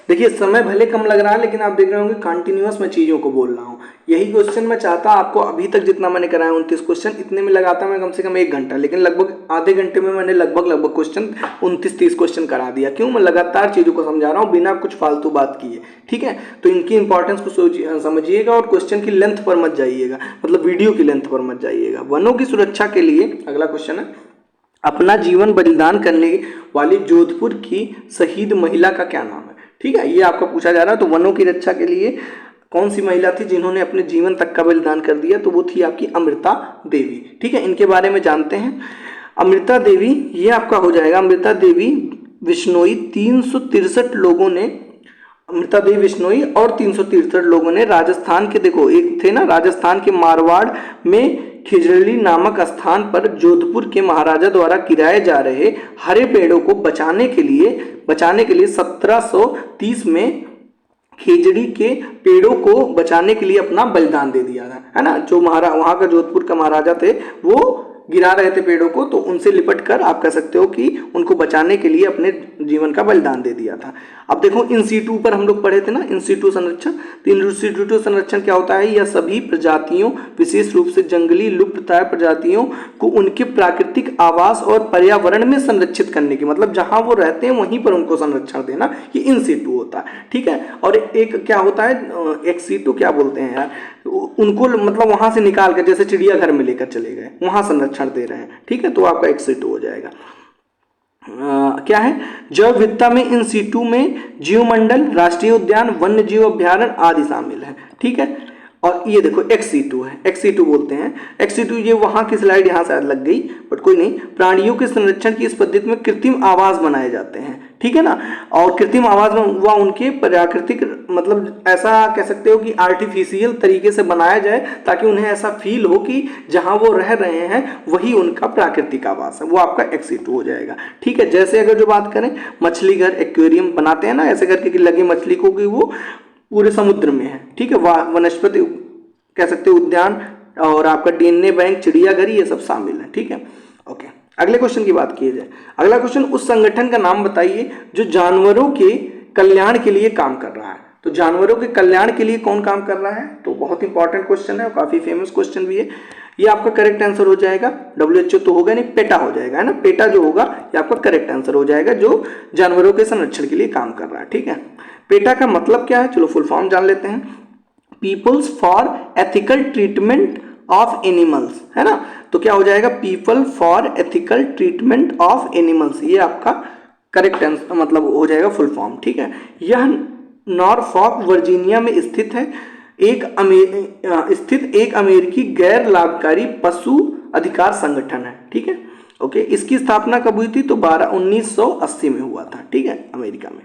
देखिए समय भले कम लग रहा है लेकिन आप देख रहे होंगे कंटिन्यूअस मैं चीज़ों को बोल रहा हूँ। यही क्वेश्चन मैं चाहता आपको अभी तक जितना मैंने कराया 29 क्वेश्चन, इतने में लगाता मैं कम से कम 1 घंटा, लेकिन लगभग आधे घंटे में मैंने लगभग क्वेश्चन 29-30 क्वेश्चन करा दिया। क्यों, मैं लगातार चीज़ों को समझा रहा हूँ बिना कुछ फालतू बात किए, ठीक है। तो इनकी इंपॉर्टेंस को समझिएगा और क्वेश्चन की लेंथ पर मत जाइएगा, मतलब वीडियो की लेंथ पर मत जाइएगा। वनों की सुरक्षा के लिए अगला क्वेश्चन है, अपना जीवन बलिदान करने वाली जोधपुर की शहीद महिला का क्या नाम है, ठीक है, ये आपका पूछा जा रहा है। तो वनों की रक्षा के लिए कौन सी महिला थी जिन्होंने अपने जीवन तक का बलिदान कर दिया, तो वो थी आपकी अमृता देवी, ठीक है। इनके बारे में जानते हैं। अमृता देवी, ये आपका हो जाएगा अमृता देवी बिश्नोई। 363 लोगों ने, अमृता देवी बिश्नोई और 363 लोगों ने राजस्थान के, देखो एक थे ना, राजस्थान के मारवाड़ में खिजड़ी नामक स्थान पर जोधपुर के महाराजा द्वारा गिराए जा रहे हरे पेड़ों को बचाने के लिए 1730 में खिजड़ी के पेड़ों को बचाने के लिए अपना बलिदान दे दिया था, है ना। जो वहां का जोधपुर का महाराजा थे वो गिरा रहे थे पेड़ों को, तो उनसे लिपट कर आप कह सकते हो कि उनको बचाने के लिए अपने जीवन का बलिदान दे दिया था। अब देखो इन सीटू पर हम लोग पढ़े थे ना, इन सीटू संरक्षण। तो इन सीटू संरक्षण क्या होता है, यह सभी प्रजातियों, विशेष रूप से जंगली लुप्तप्राय प्रजातियों को उनके प्राकृतिक आवास और पर्यावरण में संरक्षित करने की, मतलब जहां वो रहते हैं वहीं पर उनको संरक्षण देना, ये इन सीटू होता है, ठीक है। और एक क्या होता है, एक सीटू क्या बोलते हैं यार, उनको मतलब वहां से निकाल कर जैसे चिड़ियाघर में लेकर चले गए, वहां संरक्षण दे रहे हैं, ठीक है। तो आपका एक सीटू हो जाएगा। क्या है, जैव विविधता में इन सीटू में जीवमंडल, राष्ट्रीय उद्यान, वन्य जीव अभ्यारण्य आदि शामिल है, ठीक है। और ये देखो एक्स-सीटू है, एक्स-सीटू बोलते हैं। एक्स-सीटू, ये वहां की स्लाइड यहाँ शायद लग गई, बट कोई नहीं। प्राणियों के संरक्षण की इस पद्धति में कृत्रिम आवास बनाए जाते हैं, ठीक है ना। और कृत्रिम आवास में वह उनके प्राकृतिक, मतलब ऐसा कह सकते हो कि आर्टिफिशियल तरीके से बनाया जाए ताकि उन्हें ऐसा फील हो कि जहां वो रह रहे हैं वही उनका प्राकृतिक आवास है, वो आपका एक्स-सीटू हो जाएगा, ठीक है। जैसे अगर जो बात करें मछली घर, एक्वेरियम बनाते हैं ना ऐसे करके कि लगे मछली को कि वो पूरे समुद्र में है, ठीक है। वनस्पति कह सकते हो उद्यान, और आपका डीएनए बैंक, चिड़ियाघर, ये सब शामिल है, ठीक है। ओके, अगले क्वेश्चन की बात की जाए। अगला क्वेश्चन, उस संगठन का नाम बताइए जो जानवरों के कल्याण के लिए काम कर रहा है। तो जानवरों के कल्याण के लिए कौन काम कर रहा है, तो बहुत इंपॉर्टेंट क्वेश्चन है और काफी फेमस क्वेश्चन भी है। ये आपका करेक्ट आंसर हो जाएगा, WHO तो होगा नहीं, पेटा हो जाएगा, है ना। पेटा जो होगा ये आपका करेक्ट आंसर हो जाएगा, जो जानवरों के संरक्षण के लिए काम कर रहा है, ठीक है। पेटा का मतलब क्या है, चलो फुल फॉर्म जान लेते हैं। Peoples for ethical treatment of animals, है ना। तो क्या हो जाएगा, people for ethical treatment of animals, ये आपका करेक्ट आंसर मतलब हो जाएगा फुल फॉर्म, ठीक है। यह नॉरफॉक वर्जीनिया में स्थित है, एक अमेरिकी गैर लाभकारी पशु अधिकार संगठन है, ठीक है। ओके, इसकी स्थापना कब हुई थी, तो 1980 में हुआ था, ठीक है, अमेरिका में।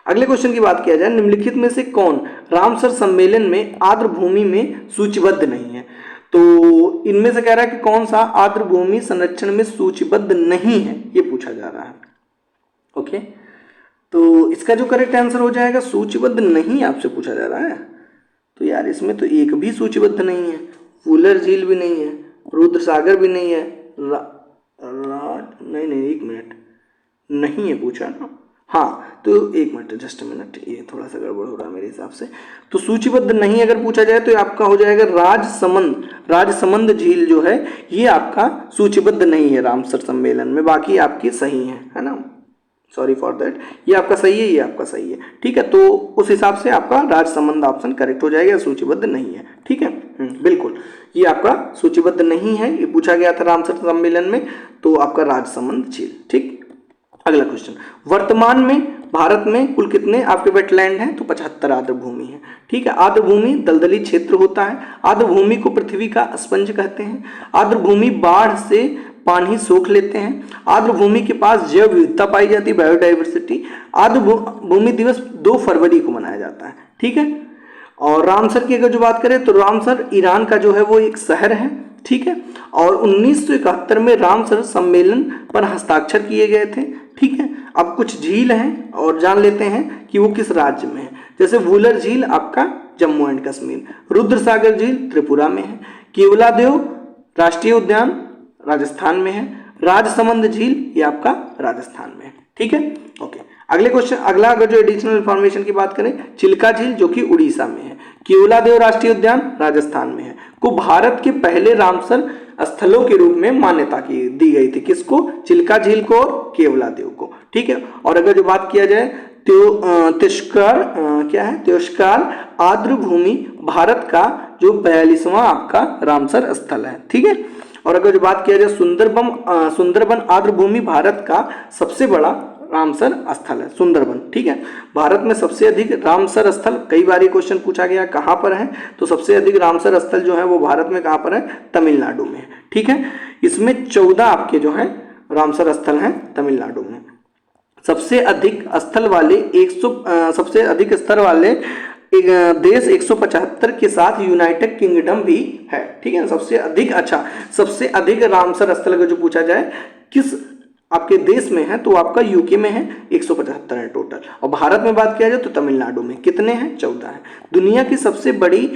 अगले क्वेश्चन की बात किया जाए, निम्नलिखित में से कौन रामसर सम्मेलन में आर्द्र भूमि में सूचीबद्ध नहीं है। तो इनमें से कह रहा है कि कौन सा आर्द्र भूमि संरक्षण में सूचीबद्ध नहीं है, ये पूछा जा रहा है। ओके, तो इसका जो करेक्ट आंसर हो जाएगा सूचीबद्ध नहीं आपसे पूछा जा रहा है। तो यार इसमें तो एक भी सूचीबद्ध नहीं है, फूलर झील भी नहीं है, रुद्र सागर भी नहीं है, नहीं एक मिनट, नहीं है पूछा ना। हाँ, तो एक मिनट, जस्ट मिनट, ये थोड़ा सा गड़बड़ हो रहा है मेरे हिसाब से। तो सूचीबद्ध नहीं अगर पूछा जाए तो आपका हो जाएगा राजसमंद। राजसमंद झील जो है ये आपका सूचीबद्ध नहीं है रामसर सम्मेलन में, बाकी आपकी सही है ना, सॉरी फॉर दैट, ये आपका सही है, ये आपका सही है, ठीक है। तो उस हिसाब से आपका राजसमंद ऑप्शन करेक्ट हो जाएगा, सूचीबद्ध नहीं है, ठीक है। बिल्कुल, ये आपका सूचीबद्ध नहीं है, ये पूछा गया था रामसर सम्मेलन में, तो आपका राजसमंद झील, ठीक। अगला क्वेश्चन, वर्तमान में भारत में कुल कितने आपके वेटलैंड हैं? तो 75 आर्द्र भूमि है, ठीक है। आर्द्र भूमि दलदली क्षेत्र होता है। आर्द्र भूमि को पृथ्वी का स्पंज कहते हैं। आर्द्र भूमि बाढ़ से पानी सोख लेते हैं। आर्द्र भूमि के पास जैव विविधता पाई जाती है, बायोडाइवर्सिटी। आर्द्र भूमि दिवस 2 फरवरी को मनाया जाता है, ठीक है। और रामसर की अगर जो बात करें तो रामसर ईरान का जो है वो एक शहर है, ठीक है। और 1971 में रामसर सम्मेलन पर हस्ताक्षर किए गए थे, ठीक है। अब कुछ झील हैं और जान लेते हैं कि वो किस राज्य में है। जैसे वुलर झील आपका जम्मू एंड कश्मीर, रुद्रसागर झील त्रिपुरा में है, केवलादेव राष्ट्रीय उद्यान राजस्थान में है, राजसमंद झील ये आपका राजस्थान में है, ठीक है। ओके, अगले क्वेश्चन, अगला अगर जो एडिशनल इंफॉर्मेशन की बात करें, चिल्का झील जो कि उड़ीसा में है, केवलादेव राष्ट्रीय उद्यान राजस्थान में है, को भारत के पहले रामसर स्थलों के रूप में मान्यता की दी गई थी। किसको? चिल्का झील को और केवलादेव को, ठीक है। और अगर जो बात किया जाए त्योष्कार आर्द्र भूमि भारत का जो 42वां आपका रामसर स्थल है, ठीक है। और अगर जो बात किया जाए सुंदरबन आर्द्र भूमि भारत का सबसे बड़ा रामसर स्थल है, सुंदरबन, ठीक है। भारत में सबसे अधिक रामसर स्थल, कई बार क्वेश्चन पूछा गया कहाँ पर है, तो सबसे अधिक रामसर स्थल जो है वो भारत में कहाँ पर है? तमिलनाडु में, ठीक है। इसमें 14 आपके जो है रामसर स्थल हैं तमिलनाडु में। सबसे अधिक स्थल वाले सबसे अधिक स्तर वाले देश 175 के साथ यूनाइटेड किंगडम भी है, ठीक है। सबसे अधिक रामसर स्थल अगर जो पूछा जाए किस आपके देश में है तो आपका यूके में है, 175 है टोटल। और भारत में बात किया जाए तो तमिलनाडु में कितने हैं? 14 है। दुनिया की सबसे बड़ी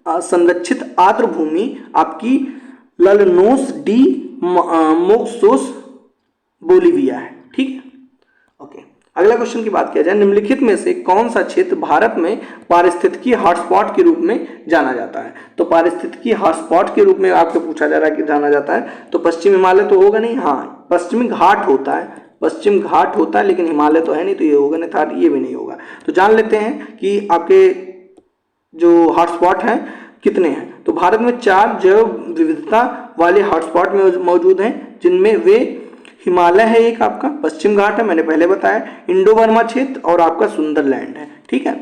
संरक्षित आर्द्र भूमि आपकी ललनोस डी मोक्सोस बोलिविया है, ठीक है। ओके, अगला क्वेश्चन की बात किया जाए, निम्नलिखित में से कौन सा क्षेत्र भारत में पारिस्थितिकी हॉटस्पॉट के रूप में जाना जाता है? तो पारिस्थितिकी हॉटस्पॉट के रूप में आपको पूछा जा रहा है कि जाना जाता है, तो पश्चिम हिमालय तो होगा नहीं, हाँ पश्चिमी घाट होता है, पश्चिम घाट होता है, लेकिन हिमालय तो है नहीं, तो ये होगा नहीं, था ये भी नहीं होगा। तो जान लेते हैं कि आपके जो हॉटस्पॉट हैं कितने हैं। तो भारत में 4 जैव विविधता वाले हॉटस्पॉट में मौजूद हैं, जिनमें वे हिमालय है एक आपका, पश्चिम घाट है मैंने पहले बताया, इंडो बर्मा क्षेत्र और आपका सुंदरलैंड है, ठीक है।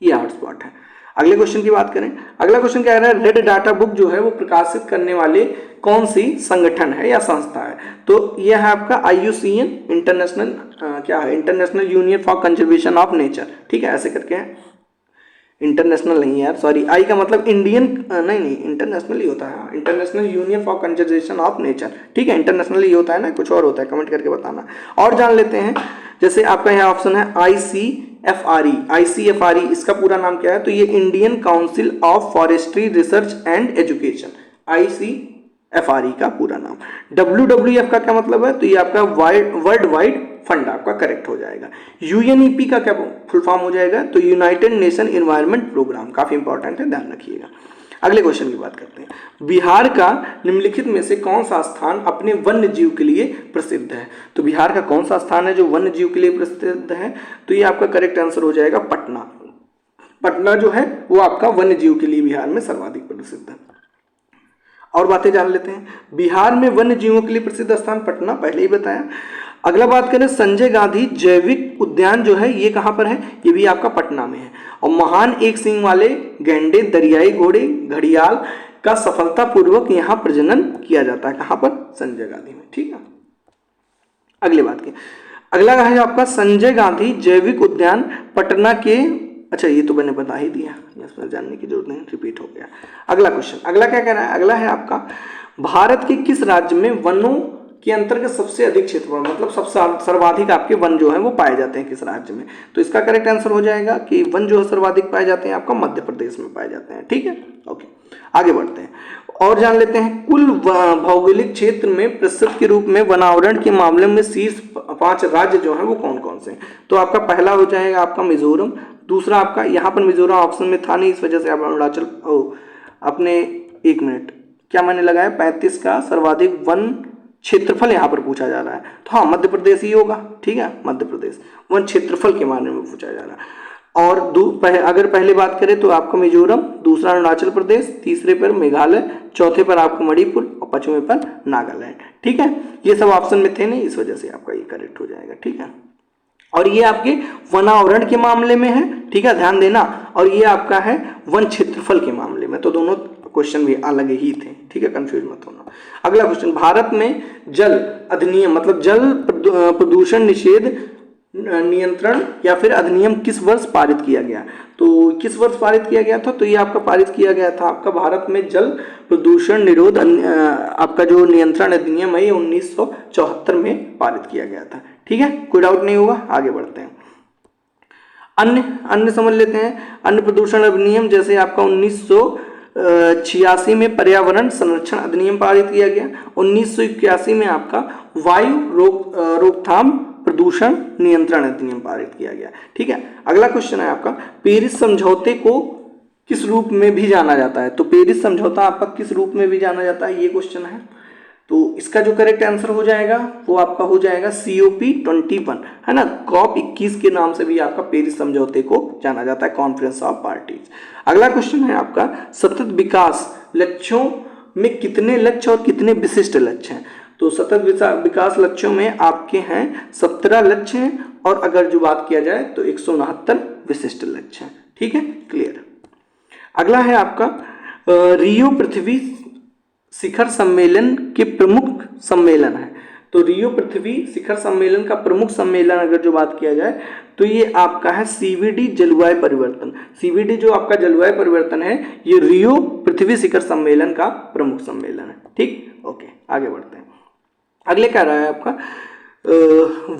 ये हॉटस्पॉट है। अगले क्वेश्चन की बात करें, अगला क्वेश्चन क्या है, रेड डाटा बुक जो है वो प्रकाशित करने वाले कौन सी संगठन है या संस्था है? तो यह है आपका IUCN, इंटरनेशनल क्या है, international union for conservation of nature, ठीक है, ऐसे करके है। इंटरनेशनल नहीं यार, सॉरी, आई का मतलब इंडियन, नहीं इंटरनेशनल ही होता है, international union for conservation of nature, ठीक है। इंटरनेशनल ही होता है ना, कुछ और होता है, कमेंट करके बताना। और जान लेते हैं, जैसे आपका यहाँ ऑप्शन है ICFRE, इसका पूरा नाम क्या है? तो ये Indian council of forestry research and education, ICFRE का पूरा नाम। WWF का क्या मतलब है? तो ये आपका वर्ल्ड वाइड फंड आपका करेक्ट हो जाएगा। UNEP का क्या फुल फॉर्म हो जाएगा? तो यूनाइटेड नेशन एनवायरनमेंट प्रोग्राम, काफी इंपॉर्टेंट है, ध्यान रखिएगा। अगले क्वेश्चन की बात करते हैं, बिहार का निम्नलिखित में से कौन सा स्थान अपने वन्य जीव के लिए प्रसिद्ध है? तो बिहार का कौन सा स्थान है जो वन्य जीव के लिए प्रसिद्ध है? तो ये आपका करेक्ट आंसर हो जाएगा पटना। पटना जो है वो आपका वन्य जीव के लिए बिहार में सर्वाधिक प्रसिद्ध है। और बातें जान लेते हैं, बिहार में वन्य जीवों के लिए प्रसिद्ध स्थान पटना, पहले ही बताया। अगला बात करें, संजय गांधी जैविक उद्यान जो है ये कहाँ पर है? ये भी आपका पटना में है। और महान एक सींग वाले गैंडे, दरियाई घोड़े, घड़ियाल का सफलतापूर्वक यहाँ प्रजनन किया जाता है, कहाँ पर? संजय गांधी में, ठीक है। अगली बात की, अगला है आपका संजय गांधी जैविक उद्यान पटना के, अच्छा ये तो मैंने बता ही दिया, इसमें जानने की जरूरत नहीं, रिपीट हो गया। अगला क्वेश्चन, अगला क्या कह रहा है? अगला है आपका, भारत के किस राज्य में वनों के अंतर्गत सबसे अधिक क्षेत्रफल, मतलब सबसे सर्वाधिक आपके वन जो है वो पाए जाते हैं किस राज्य में? तो इसका करेक्ट आंसर हो जाएगा कि वन जो है सर्वाधिक पाए जाते हैं आपका मध्य प्रदेश में पाए जाते हैं। ठीक है, ओके, आगे बढ़ते हैं और जान लेते हैं कुल भौगोलिक क्षेत्र में प्रतिशत के रूप में वनावरण के मामले में शीर्ष 5 राज्य जो हैं वो कौन कौन से हैं? तो आपका पहला हो जाएगा आपका मिजोरम, दूसरा आपका, यहाँ पर मिजोरम ऑप्शन में था नहीं इस वजह से आप अरुणाचल अपने 1 मिनट क्या मैंने लगाया 35 का सर्वाधिक वन क्षेत्रफल यहाँ पर पूछा जा रहा है, तो हाँ मध्य प्रदेश ही होगा। ठीक है, मध्य प्रदेश वन क्षेत्रफल के बारे में पूछा जा रहा है। और अगर पहले बात करें तो आपका मिजोरम, दूसरा अरुणाचल प्रदेश, तीसरे पर मेघालय, चौथे पर आपका मणिपुर और पांचवें पर नागालैंड। ठीक है, ये सब ऑप्शन में थे नहीं इस वजह से आपका ये करेक्ट हो जाएगा। ठीक है, और ये आपके वनावरण के मामले में है, ठीक है ध्यान देना, और ये आपका है वन क्षेत्रफल के मामले में, तो दोनों क्वेश्चन भी अलग ही थे। ठीक है, कंफ्यूज मत होना। अगला क्वेश्चन, भारत में जल अधिनियम मतलब जल प्रदूषण निषेध नियंत्रण या फिर अधिनियम किस वर्ष पारित किया गया? तो किस वर्ष पारित किया गया था? तो ये आपका पारित किया गया था आपका भारत में जल प्रदूषण निरोध आपका जो नियंत्रण अधिनियम है ये 1974 में पारित किया गया था। ठीक है, कोई डाउट नहीं होगा, आगे बढ़ते हैं। अन्य समझ लेते हैं। अन्य प्रदूषण अधिनियम जैसे आपका 1986 में पर्यावरण संरक्षण अधिनियम पारित किया गया, 1981 में आपका वायु रोकथाम प्रदूषण नियंत्रण अधिनियम पारित किया गया। ठीक है, अगला क्वेश्चन है आपका, पेरिस समझौते को किस रूप में भी जाना जाता है? तो पेरिस समझौता आपका किस रूप में भी जाना जाता है, ये क्वेश्चन है। तो इसका जो करेक्ट आंसर हो जाएगा वो आपका हो जाएगा COP21, है ना, COP21 के नाम से भी आपका पेरिस समझौते को जाना जाता है, कॉन्फ्रेंस ऑफ पार्टीज। अगला क्वेश्चन है आपका, सतत विकास लक्ष्यों में कितने लक्ष्य और कितने विशिष्ट लक्ष्य हैं? तो सतत विकास लक्ष्यों में आपके हैं 17 लक्ष्य हैं, और अगर जो बात किया जाए तो 169 विशिष्ट लक्ष्य हैं। ठीक है, क्लियर। अगला है आपका रियो पृथ्वी शिखर सम्मेलन के प्रमुख सम्मेलन है। तो रियो पृथ्वी शिखर सम्मेलन का प्रमुख सम्मेलन अगर जो बात किया जाए तो ये आपका है CVD जलवायु परिवर्तन। CVD जो आपका जलवायु परिवर्तन है ये रियो पृथ्वी शिखर सम्मेलन का प्रमुख सम्मेलन है। ठीक, ओके, आगे बढ़ते हैं। अगले क्या रहा है आपका,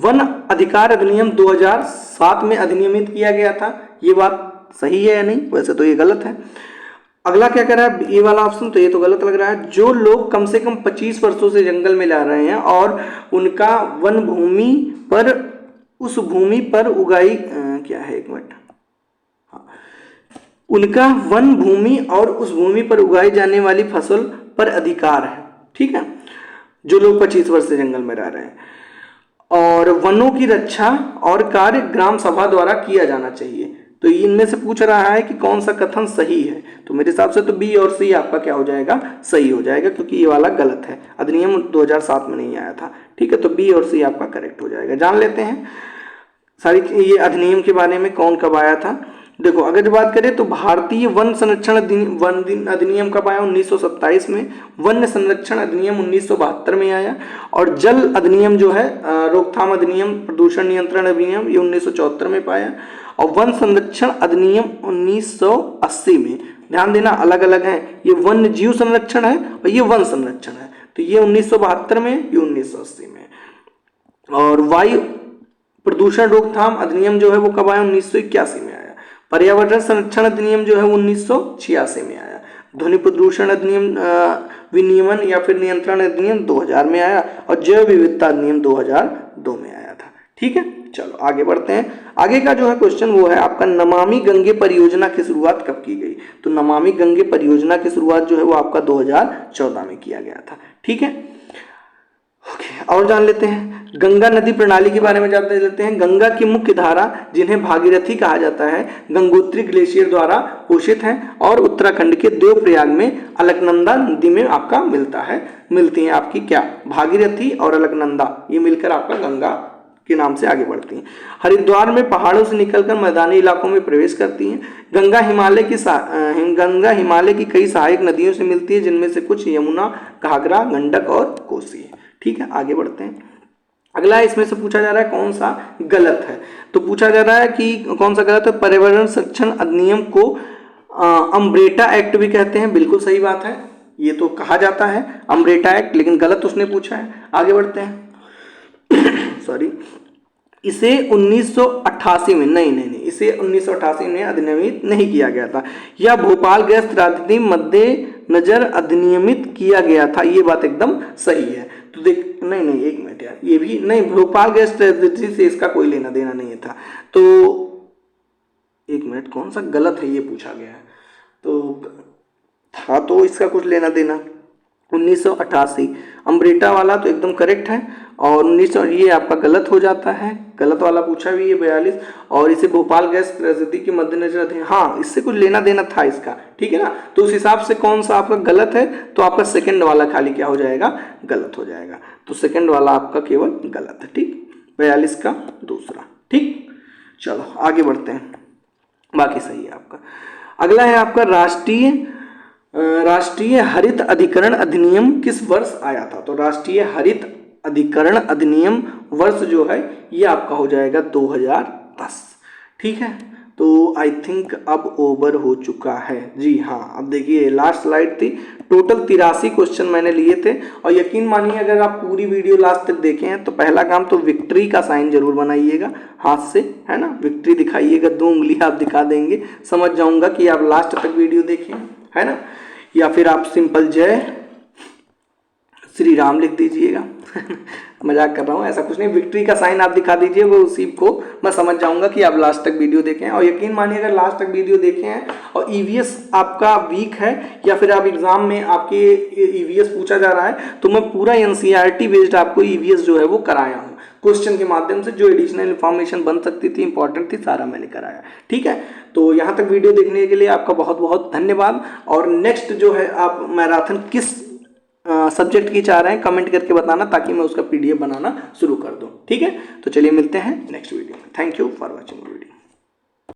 वन अधिकार अधिनियम 2007 में अधिनियमित किया गया था। ये बात सही है या नहीं? वैसे तो ये गलत है। अगला क्या कर रहा है, ये वाला ऑप्शन तो ये तो गलत लग रहा है। जो लोग कम से कम 25 वर्षों से जंगल में ला रहे हैं और उनका वन भूमि पर उस भूमि पर उगाई क्या है, एक मिनट, हाँ, उनका वन भूमि और उस भूमि पर उगाई जाने वाली फसल पर अधिकार है। ठीक है, जो लोग 25 वर्ष से जंगल में रह रहे हैं, और वनों की रक्षा और कार्य ग्राम सभा द्वारा किया जाना चाहिए। तो इनमें से पूछ रहा है कि कौन सा कथन सही है, तो मेरे हिसाब से तो बी और सी आपका क्या हो जाएगा, सही हो जाएगा, क्योंकि ये वाला गलत है, अधिनियम 2007 में नहीं आया था। ठीक है, तो बी और सी आपका करेक्ट हो जाएगा। जान लेते हैं सारी ये अधिनियम के बारे में, कौन कब आया था। देखो, अगर जो बात करें तो भारतीय वन संरक्षण अधिनियम कब आया, 1927 में। वन्य संरक्षण अधिनियम 1972 में आया, और जल अधिनियम जो है रोकथाम अधिनियम प्रदूषण नियंत्रण अधिनियम ये 1974 में पाया, और वन संरक्षण अधिनियम 1980 में। ध्यान देना, अलग अलग है, ये वन्य जीव संरक्षण है और ये वन संरक्षण है, तो ये 1972 में, ये 1980 में। और वायु प्रदूषण रोकथाम अधिनियम जो है वो कब आया, 1981 में आया। पर्यावरण संरक्षण अधिनियम जो है 1986 में आया। ध्वनि प्रदूषण अधिनियम विनियमन या फिर नियंत्रण अधिनियम 2000 में आया, और जैव विविधता अधिनियम 2002 में आया था। ठीक है, चलो आगे बढ़ते हैं। आगे का जो है क्वेश्चन वो है आपका, नमामि गंगे परियोजना की शुरुआत कब की गई? तो नमामि गंगे परियोजना की शुरुआत जो है वो आपका 2014 में किया गया था। ठीक है, ओके, और जान लेते हैं गंगा नदी प्रणाली के बारे में जान लेते हैं। गंगा की मुख्य धारा जिन्हें भागीरथी कहा जाता है, गंगोत्री ग्लेशियर द्वारा पोषित हैं, और उत्तराखंड के देवप्रयाग में अलकनंदा नदी में आपका मिलती हैं आपकी क्या, भागीरथी और अलकनंदा, ये मिलकर आपका गंगा के नाम से आगे बढ़ती हैं। हरिद्वार में पहाड़ों से निकलकर मैदानी इलाकों में प्रवेश करती हैं। गंगा हिमालय की कई सहायक नदियों से मिलती है, जिनमें से कुछ यमुना, घाघरा, गंडक और कोसी है। ठीक है, आगे बढ़ते हैं। अगला इसमें से पूछा जा रहा है कौन सा गलत है, तो पूछा जा रहा है कि कौन सा गलत है। पर्यावरण संरक्षण अधिनियम को अम्ब्रेटा एक्ट भी कहते हैं, बिल्कुल सही बात है। ये तो कहा जाता है अम्ब्रेटा एक्ट, लेकिन गलत उसने पूछा है। आगे बढ़ते हैं सॉरी, इसे 1988 में नहीं, इसे 1988 में अधिनियमित नहीं किया गया था। यह भोपाल गैस त्रासदी मध्य नजर अधिनियमित किया गया था, ये बात एकदम सही है। तो देख नहीं एक मिनट यार, ये भी नहीं, भोपाल गैस त्रासदी से इसका कोई लेना देना नहीं था। तो एक मिनट, कौन सा गलत है ये पूछा गया है, तो था तो इसका कुछ लेना देना 1988 अम्ब्रेटा वाला तो एकदम करेक्ट है, और 1900 ये आपका गलत हो जाता है, गलत वाला पूछा भी है 42, और इसे भोपाल गैस त्रासदी के मद्देनजर, हाँ इससे कुछ लेना देना था इसका, ठीक है ना। तो उस हिसाब से कौन सा आपका गलत है, तो आपका सेकंड वाला खाली क्या हो जाएगा, गलत हो जाएगा। तो सेकंड वाला आपका केवल गलत है, ठीक, 42 का दूसरा, ठीक। चलो आगे बढ़ते हैं, बाकी सही है आपका। अगला है आपका राष्ट्रीय हरित अधिकरण अधिनियम किस वर्ष आया था। तो राष्ट्रीय हरित अधिकरण अधिनियम वर्ष जो है ये आपका हो जाएगा 2010, ठीक है। तो आई थिंक अब ओवर हो चुका है जी, हाँ। अब देखिए लास्ट स्लाइड थी, टोटल 83 क्वेश्चन मैंने लिए थे, और यकीन मानिए अगर आप पूरी वीडियो लास्ट तक देखें हैं तो पहला काम तो विक्ट्री का साइन जरूर बनाइएगा हाथ से, है ना, विक्ट्री दिखाइएगा, 2 उंगली आप दिखा देंगे, समझ जाऊंगा कि आप लास्ट तक वीडियो देखें, है ना। या फिर आप सिंपल जय श्री राम लिख दीजिएगा मजाक कर रहा हूँ, ऐसा कुछ नहीं, विक्ट्री का साइन आप दिखा दीजिए, वो उसी को मैं समझ जाऊंगा कि आप लास्ट तक वीडियो देखें हैं। और यकीन मानिए अगर लास्ट तक वीडियो देखे हैं और ईवीएस आपका वीक है, या फिर आप एग्जाम में आपके ईवीएस पूछा जा रहा है, तो मैं पूरा एनसीईआरटी बेस्ड आपको ईवीएस जो है वो कराया हूँ, क्वेश्चन के माध्यम से जो एडिशनल इन्फॉर्मेशन बन सकती थी, इंपॉर्टेंट थी, सारा मैंने कराया, ठीक है। तो यहाँ तक वीडियो देखने के लिए आपका बहुत बहुत धन्यवाद। और नेक्स्ट जो है आप मैराथन किस सब्जेक्ट की चाह रहे हैं कमेंट करके बताना, ताकि मैं उसका पीडीएफ बनाना शुरू कर दूं, ठीक है। तो चलिए मिलते हैं नेक्स्ट वीडियो में। Thank you for watching video.